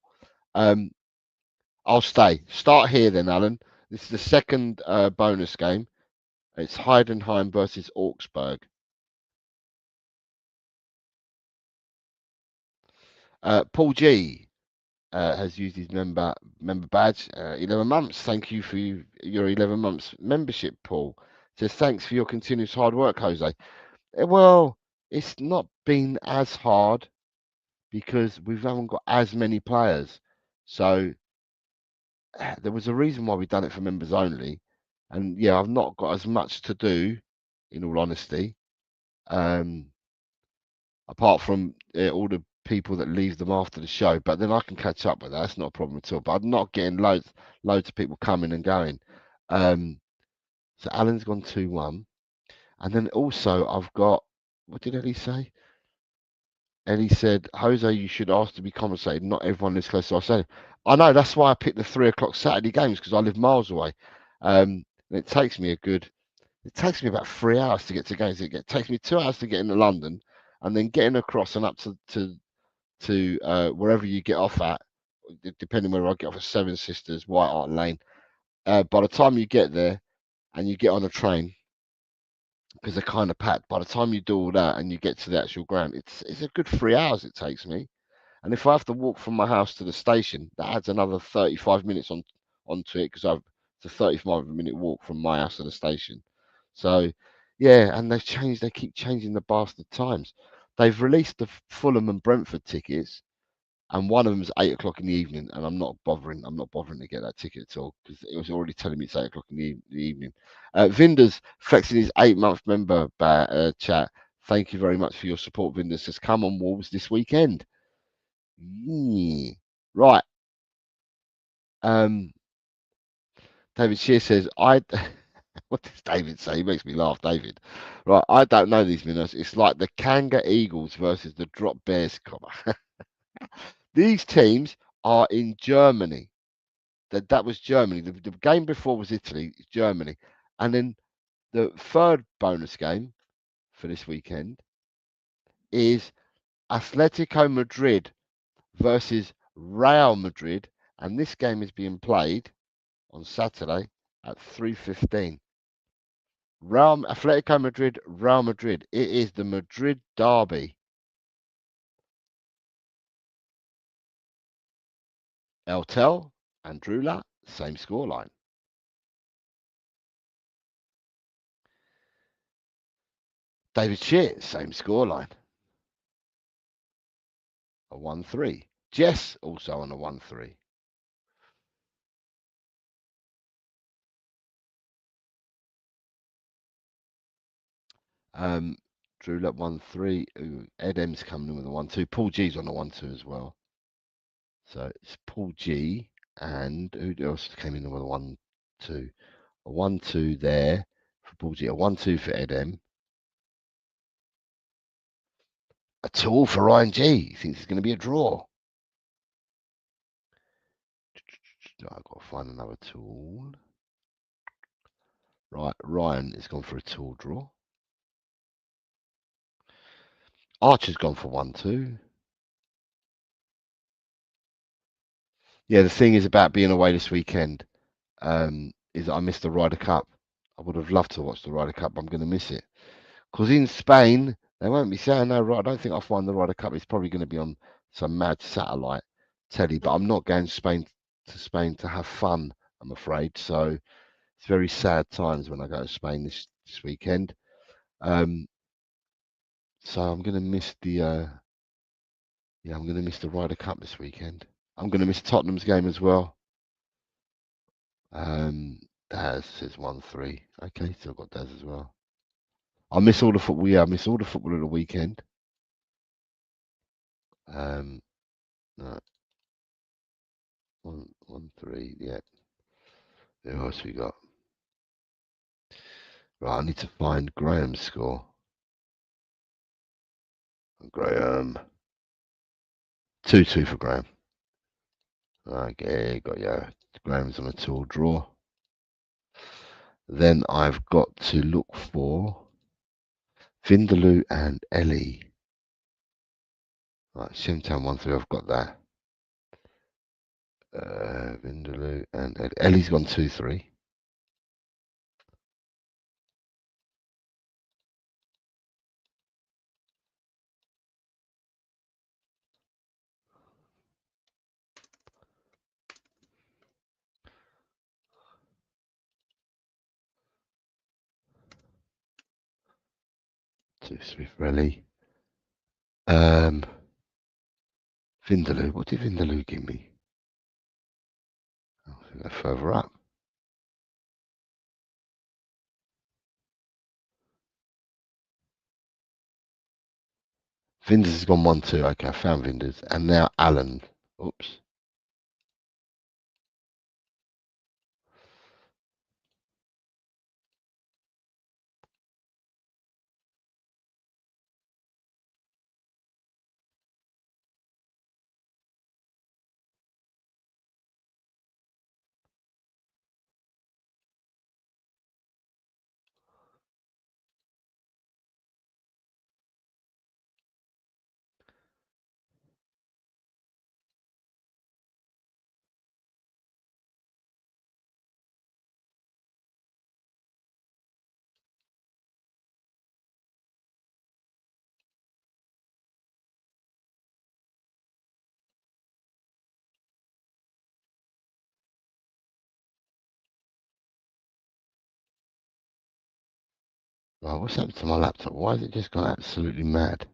I'll stay. Start here then, Alan. This is the second bonus game. It's Heidenheim versus Augsburg. Paul G has used his member badge. 11 months. Thank you for your 11 months membership, Paul. Says thanks for your continuous hard work, Jose. Well, it's not been as hard because we haven't got as many players. So there was a reason why we've done it for members only. And yeah, I've not got as much to do, in all honesty. Apart from all the people that leave them after the show, but then I can catch up with that. That's not a problem at all. But I'm not getting loads of people coming and going. So Alan's gone 2-1, and then also I've got, what did Ellie say? Ellie said, Jose, you should ask to be compensated. Not everyone lives close to our stadium. I know, that's why I picked the 3 o'clock Saturday games, because I live miles away. It takes me about 3 hours to get to games. It takes me 2 hours to get into London, and then getting across and up to wherever you get off at, depending where I get off at Seven Sisters, White Hart Lane. By the time you get there and you get on a train, because they're kind of packed, by the time you do all that and you get to the actual ground, it's a good 3 hours it takes me. And if I have to walk from my house to the station, that adds another 35 minutes onto it, because it's a 35-minute walk from my house to the station. So yeah, and they keep changing the bastard times. They've released the Fulham and Brentford tickets, and one of them's 8 o'clock in the evening, and I'm not bothering. I'm not bothering to get that ticket at all because it was already telling me it's 8 o'clock in the evening. Vinder's flexing his 8 month member chat. Thank you very much for your support, Vinder's. Says come on Wolves this weekend. Right. David Shear says I. What does David say? He makes me laugh, David. Right, I don't know these minnows. It's like the Kanga Eagles versus the Drop Bears, comma. These teams are in Germany. That was Germany. The game before was Italy, Germany. And then the third bonus game for this weekend is Atletico Madrid versus Real Madrid. And this game is being played on Saturday at 3:15. Atletico Madrid, Real Madrid. It is the Madrid derby. Eltel and Drula, same scoreline. David Shear, same scoreline. A 1-3. Jess also on a 1-3. Drula 1-3. Ed M's coming in with a 1-2. Paul G's on a 1-2 as well. So it's Paul G and who else came in with a 1-2? A 1-2 there for Paul G. A 1-2 for Ed M. A 2 for Ryan G. He thinks it's going to be a draw. I've got to find another tool. Right, Ryan has gone for a tool draw. Archer's gone for 1-2. Yeah, the thing is about being away this weekend is that I missed the Ryder Cup. I would have loved to watch the Ryder Cup, but I'm going to miss it. Because in Spain, they won't be saying, no, right, I don't think I'll find the Ryder Cup. It's probably going to be on some mad satellite telly, but I'm not going to Spain to have fun, I'm afraid. So it's very sad times when I go to Spain this weekend. So I'm going to miss the I'm going to miss the Ryder Cup this weekend. I'm going to miss Tottenham's game as well. Daz says 1-3. Okay, still got Daz as well. I miss all the football. Yeah, I miss all the football at the weekend. No. 1-3. Yeah. Who else we got? Right, I need to find Graham's score. Graham. 2-2 for Graham. Okay, got yeah. Graham's on a 2 draw. Then I've got to look for Vindaloo and Ellie. Right, Simtown 1-3. I've got that. Vindaloo and Ellie's gone 2-3. Two Swift Rally. Vindaloo. What did Vindaloo give me? Oh, go further up. Vinders has gone 1-2. Okay, I found Vinders. And now Alan. Oops. Right, what's happened to my laptop? Why has it just gone absolutely mad?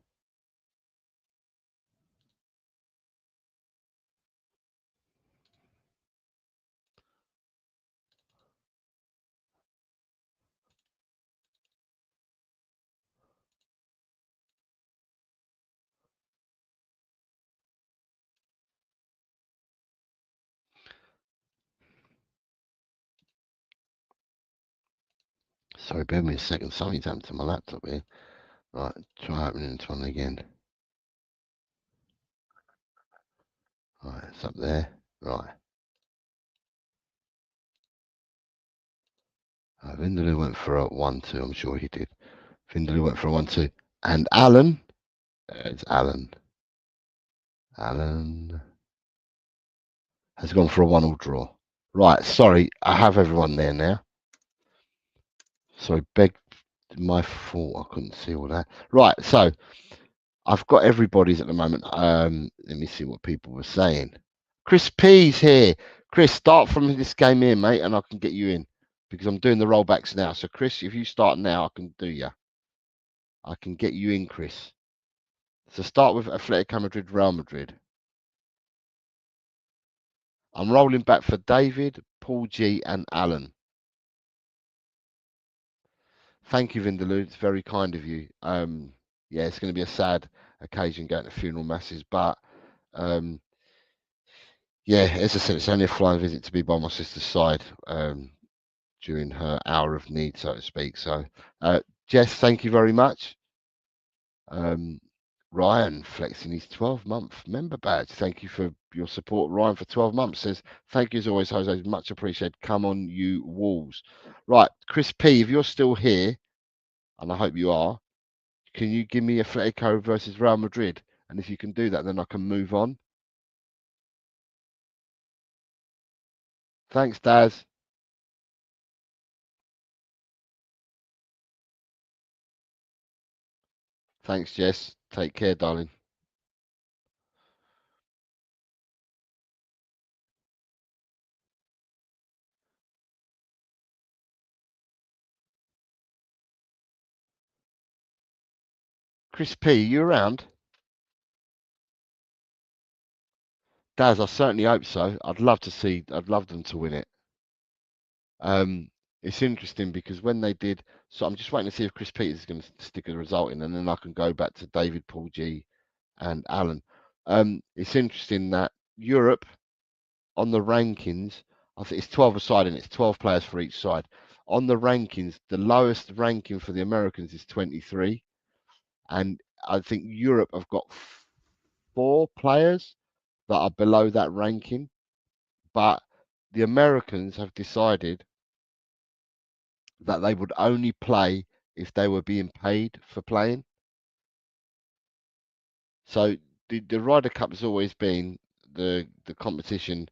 Sorry, bear with me a second. Something's happened to my laptop here. Right, try opening this one again. Right, it's up there. Right. Vindaloo went for a 1-2. I'm sure he did. Vindaloo went for a 1-2. And Alan. It's Alan. Alan has gone for a 1-all draw. Right, sorry. I have everyone there now. Sorry, my fault. I couldn't see all that. Right, so I've got everybody's at the moment. Let me see what people were saying. Chris P's here. Chris, start from this game here, mate, and I can get you in because I'm doing the rollbacks now. So, Chris, if you start now, I can do you. I can get you in, Chris. So, start with Atletico Madrid, Real Madrid. I'm rolling back for David, Paul G, and Alan. Thank you, Vindaloo. It's very kind of you. Yeah, it's going to be a sad occasion going to funeral masses, but yeah, as I said, it's only a flying visit to be by my sister's side during her hour of need, so to speak. So, Jess, thank you very much. Ryan flexing his 12-month member badge. Thank you for your support, Ryan, for 12 months. Says, thank you as always, Jose. Much appreciated. Come on, you Wolves. Right, Chris P, if you're still here, and I hope you are, can you give me Atletico versus Real Madrid? And if you can do that, then I can move on. Thanks, Daz. Thanks, Jess. Take care, darling. Chris P, you around? Daz, I certainly hope so. I'd love them to win it. It's interesting because when they did, so I'm just waiting to see if Chris Peters is going to stick a result in, and then I can go back to David, Paul G, and Alan. It's interesting that Europe on the rankings, I think it's 12 a side and it's 12 players for each side. On the rankings, the lowest ranking for the Americans is 23, and I think Europe have got 4 players that are below that ranking, but the Americans have decided that they would only play if they were being paid for playing. So the Ryder Cup has always been the competition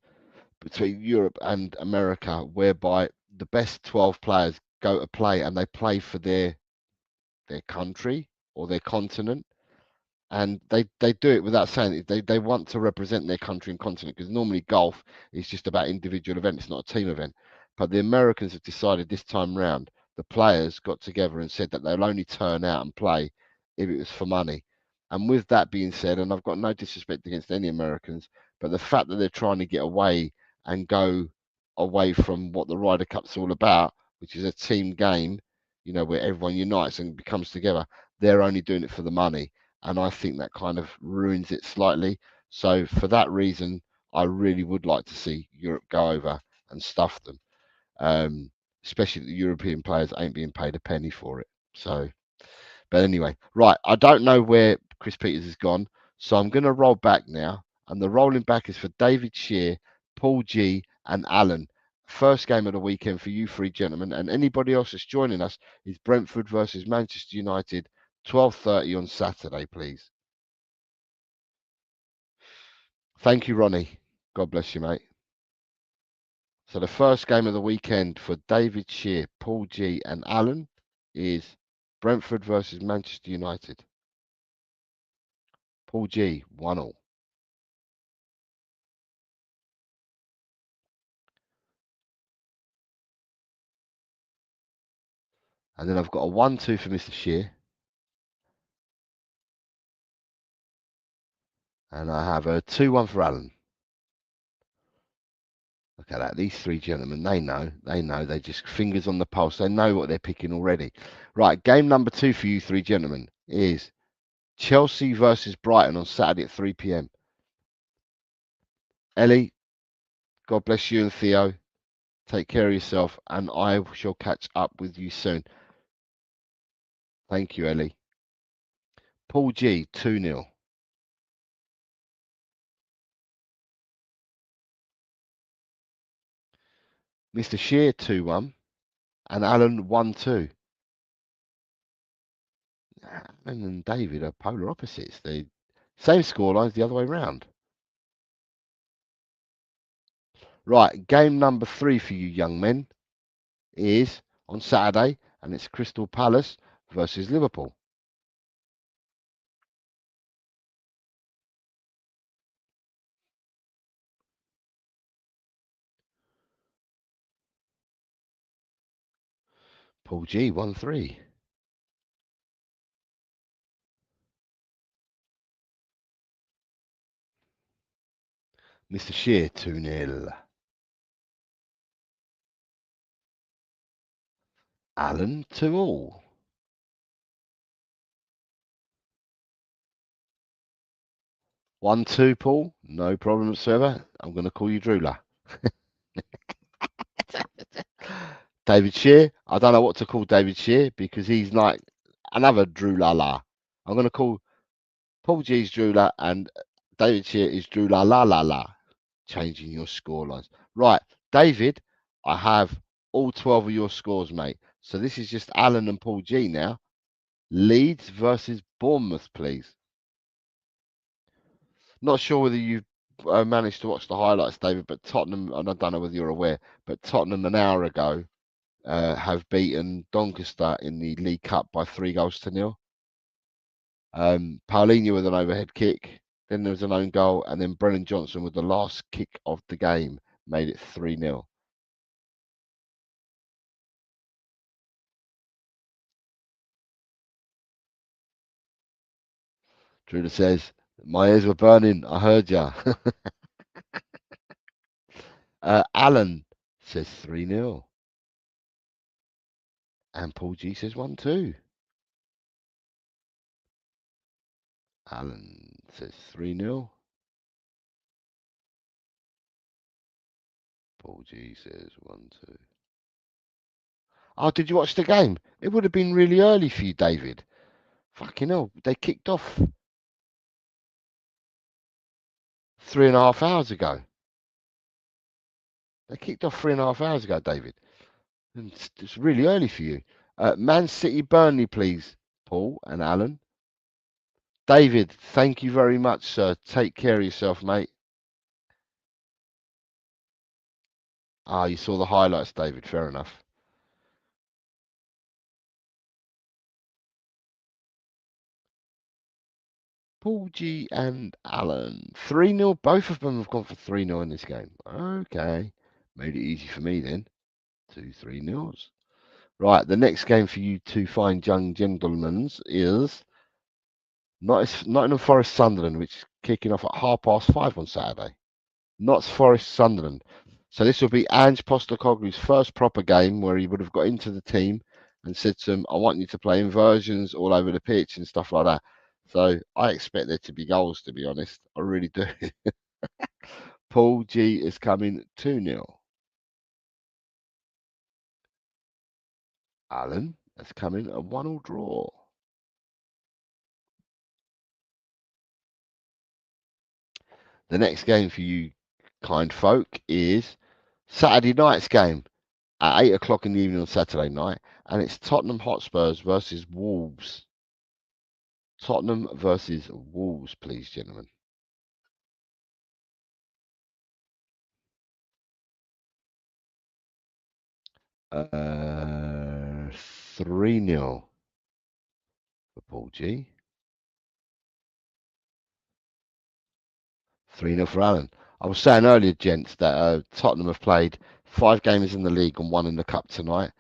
between Europe and America, whereby the best 12 players go to play and they play for their country or their continent. And they do it without saying it. They want to represent their country and continent because normally golf is just about individual events, it's not a team event. But the Americans have decided this time round, the players got together and said that they'll only turn out and play if it was for money. And with that being said, and I've got no disrespect against any Americans, but the fact that they're trying to get away and go away from what the Ryder Cup's all about, which is a team game, where everyone unites and becomes together, they're only doing it for the money, and I think that kind of ruins it slightly. So for that reason, I really would like to see Europe go over and stuff them. Especially the European players ain't being paid a penny for it. So, but anyway, right. I don't know where Chris Peters has gone, so I'm going to roll back now, and the rolling back is for David Shear, Paul G, and Alan. First game of the weekend for you 3 gentlemen, and anybody else that's joining us is Brentford versus Manchester United, 12:30 on Saturday, please. Thank you, Ronnie. God bless you, mate. So the first game of the weekend for David Shear, Paul G, and Alan is Brentford versus Manchester United. Paul G, 1-all. And then I've got a 1-2 for Mr. Shear. And I have a 2-1 for Alan. Look at that. These 3 gentlemen, they know. They just fingers on the pulse. They know what they're picking already. Right, game number 2 for you 3 gentlemen is Chelsea versus Brighton on Saturday at 3 p.m. Ellie, God bless you and Theo. Take care of yourself, and I shall catch up with you soon. Thank you, Ellie. Paul G, 2-0. Mr. Shear, 2-1. And Alan, 1-2. Alan and David are polar opposites. They same scorelines the other way round. Right, game number 3 for you young men is on Saturday, and it's Crystal Palace versus Liverpool. Paul G, 1-3. Mr. Shear, 2-0. Alan, 2-all. 1-2, Paul. No problem whatsoever. I'm going to call you Drooler. David Shear. I don't know what to call David Shear because he's like another Droolala. I'm going to call Paul G's Drooler and David Shear is Droola la la la. Changing your scorelines. Right, David, I have all 12 of your scores, mate. So this is just Alan and Paul G now. Leeds versus Bournemouth, please. Not sure whether you've managed to watch the highlights, David, but Tottenham, and I don't know whether you're aware, but Tottenham an hour ago have beaten Doncaster in the League Cup by 3-0. Paulinho with an overhead kick, then there was an own goal, and then Brennan Johnson with the last kick of the game made it 3-0. Druda says, my ears were burning. I heard ya. Alan says 3-0. And Paul G says 1-2. Alan says 3-0. Paul G says 1-2. Oh, did you watch the game? It would have been really early for you, David. Fucking hell. They kicked off 3.5 hours ago. They kicked off 3.5 hours ago, David. It's really early for you. Man City Burnley, please, Paul and Alan. David, thank you very much, sir. Take care of yourself, mate. Ah, you saw the highlights, David. Fair enough. Paul G and Alan. 3-0. Both of them have gone for 3-0 in this game. Okay. Made it easy for me then. 2-3-0s. Right, the next game for you two fine young gentlemen is Nottingham Forest Sunderland, which is kicking off at 5:30 on Saturday. Notts Forest Sunderland. So this will be Ange Postecoglou's first proper game where he would have got into the team and said to them, I want you to play inversions all over the pitch and stuff like that. So I expect there to be goals, to be honest. I really do. Paul G is coming 2-0. Alan is coming a 1-1 draw. The next game for you kind folk is Saturday night's game at 8 o'clock in the evening on Saturday night, and it's Tottenham Hotspurs versus Wolves. Tottenham versus Wolves, please, gentlemen. Uh, 3-0 for Paul G. 3-0 for Alan. I was saying earlier, gents, that Tottenham have played 5 games in the league and 1 in the cup tonight.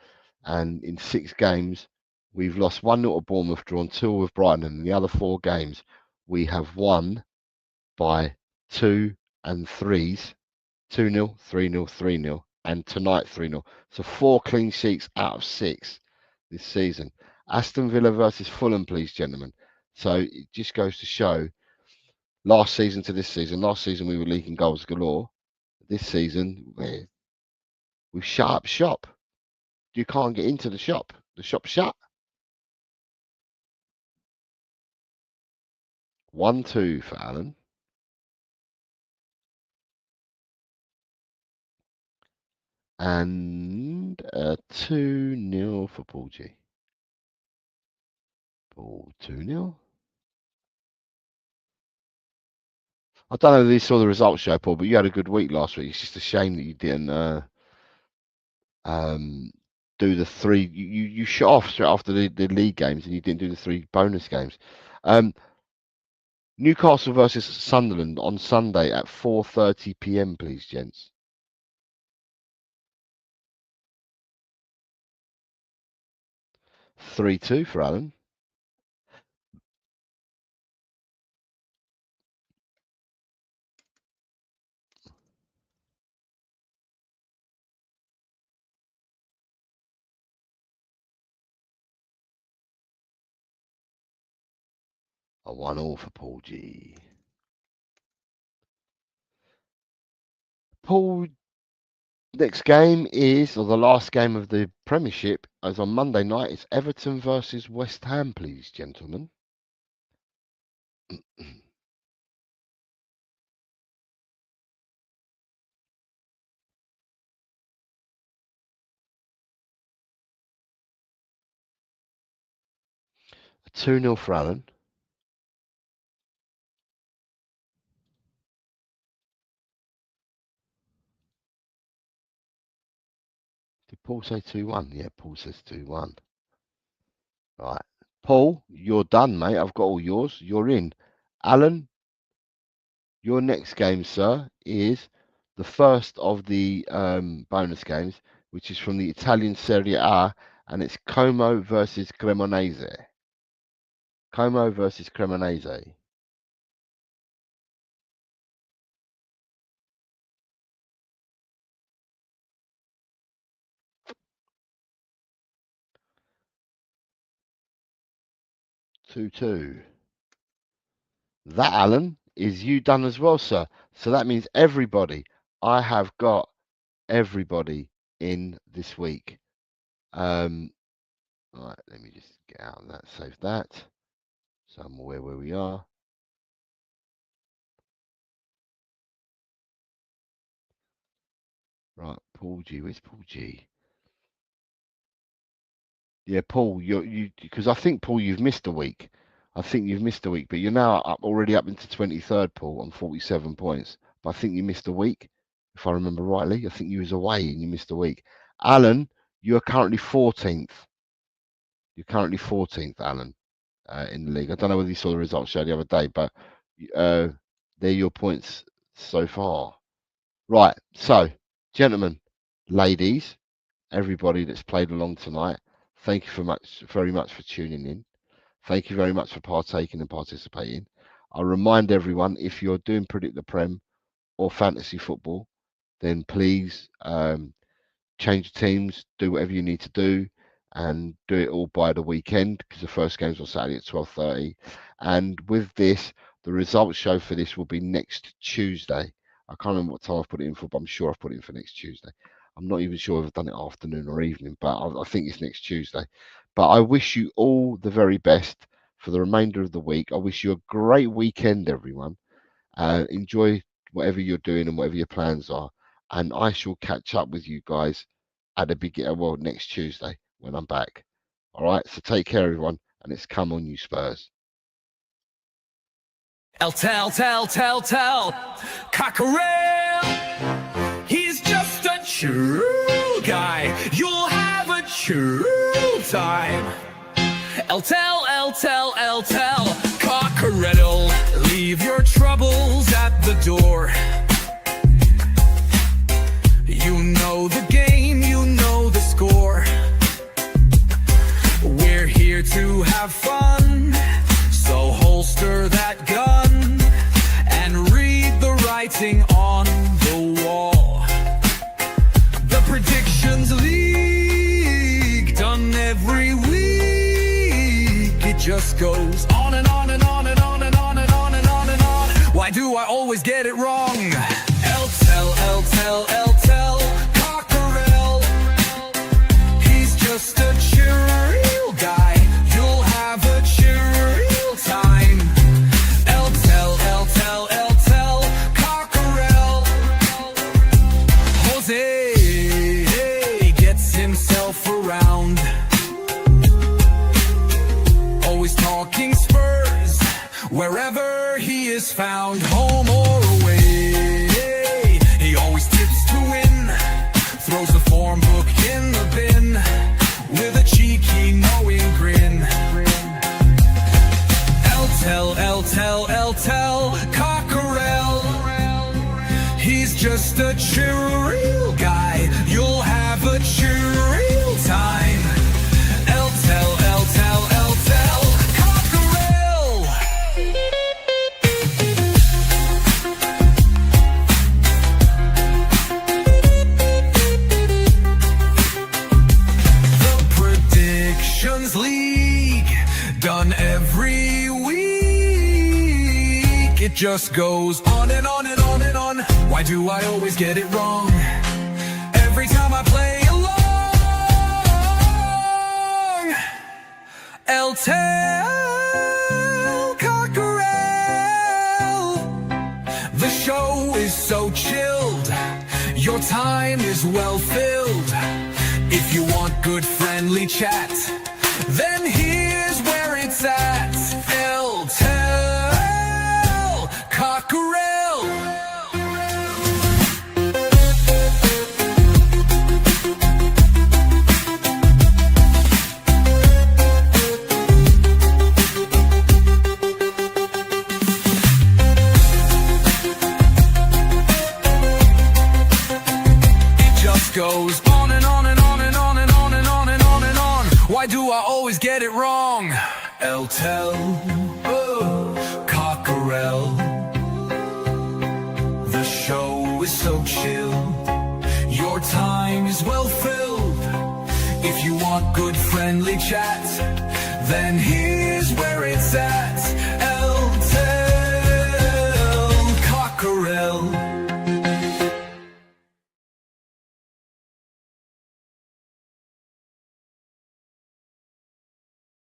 And in 6 games, we've lost 1-0 to Bournemouth, drawn 2 with Brighton. And in the other 4 games, we have won by 2 and 3s. 2-0, 3-0, 3-0. And tonight, 3-0. So 4 clean sheets out of 6 this season. Aston Villa versus Fulham, please, gentlemen. So it just goes to show last season to this season. Last season, we were leaking goals galore. This season, we've shut up shop. You can't get into the shop. The shop's shut. 1-2 for Alan. And 2-0 for Paul G. Paul 2-0. I don't know if you saw the results show, Paul, but you had a good week last week. It's just a shame that you didn't do the three. You shut off straight after the league games, and you didn't do the 3 bonus games. Newcastle versus Sunderland on Sunday at 4:30 p.m. Please, gents. 3-2 for Alan. A 1-1 for Paul G. Paul, next game is, or the last game of the Premiership, as on Monday night. It's Everton versus West Ham, please, gentlemen. 2-0 for Alan. Did Paul say 2-1? Yeah, Paul says 2-1. Right. Paul, you're done, mate. I've got all yours. You're in. Alan, your next game, sir, is the first of the bonus games, which is from the Italian Serie A, and it's Como versus Cremonese. Como versus Cremonese. Two. That, Alan, is you done as well, sir. So that means everybody. I have got everybody in this week. Right, let me just get out of that, save that. So I'm aware where we are. Right, Paul G. Where's Paul G? Yeah, Paul, you because I think, Paul, you've missed a week. I think you've missed a week, but you're now already up into 23rd, Paul, on 47 points. But I think you missed a week, if I remember rightly. I think you was away and you missed a week. Alan, you are currently 14th. You're currently 14th, Alan, in the league. I don't know whether you saw the results show the other day, but they're your points so far. Right, so, gentlemen, ladies, everybody that's played along tonight, thank you very much for tuning in. Thank you very much for partaking and participating. I remind everyone, if you're doing Predict the Prem or fantasy football, then please change teams, do whatever you need to do, and do it all by the weekend, because the first game's on Saturday at 12:30. And with this, the results show for this will be next Tuesday. I can't remember what time I've put it in for, but I'm sure I've put it in for next Tuesday. I'm not even sure if I've done it afternoon or evening, but I think it's next Tuesday. But I wish you all the very best for the remainder of the week. I wish you a great weekend, everyone. Enjoy whatever you're doing and whatever your plans are. And I shall catch up with you guys at the beginning, well, next Tuesday when I'm back. All right, so take care, everyone, and it's come on you, Spurs. Tell, Cockerell, he's just a true guy. You'll have a true time. Tell, Cockerell, leave your troubles at the door. You know the game, you know the score. We're here to have fun, so holster that gun and read the writing on the wall. The Predictions League, done every week. It just goes on and on and on and on and on and on and on and on. Why do I always get it wrong? Tell, Cockerell, he's just a chill guy. You'll have a chill time. wherever he is found, home or away. He always tips to win, throws the form book in the bin with a cheeky knowing grin. El Cockerel, he's just a chill guy, you'll have a chill time. El Cockerel. The Predictions League, done every week. It just goes on and on and on and on. Why do I always get it wrong? Every time I play along. El Cockerel. The show is so chilled, your time is well filled. If you want good friendly chat, then here's where it's at. El Cockerel. It just goes on and on and on and on and on and on and on and on. Why do I always get it wrong? El Cockerel. The show is so chill, your time is well filled. If you want good friendly chat, then here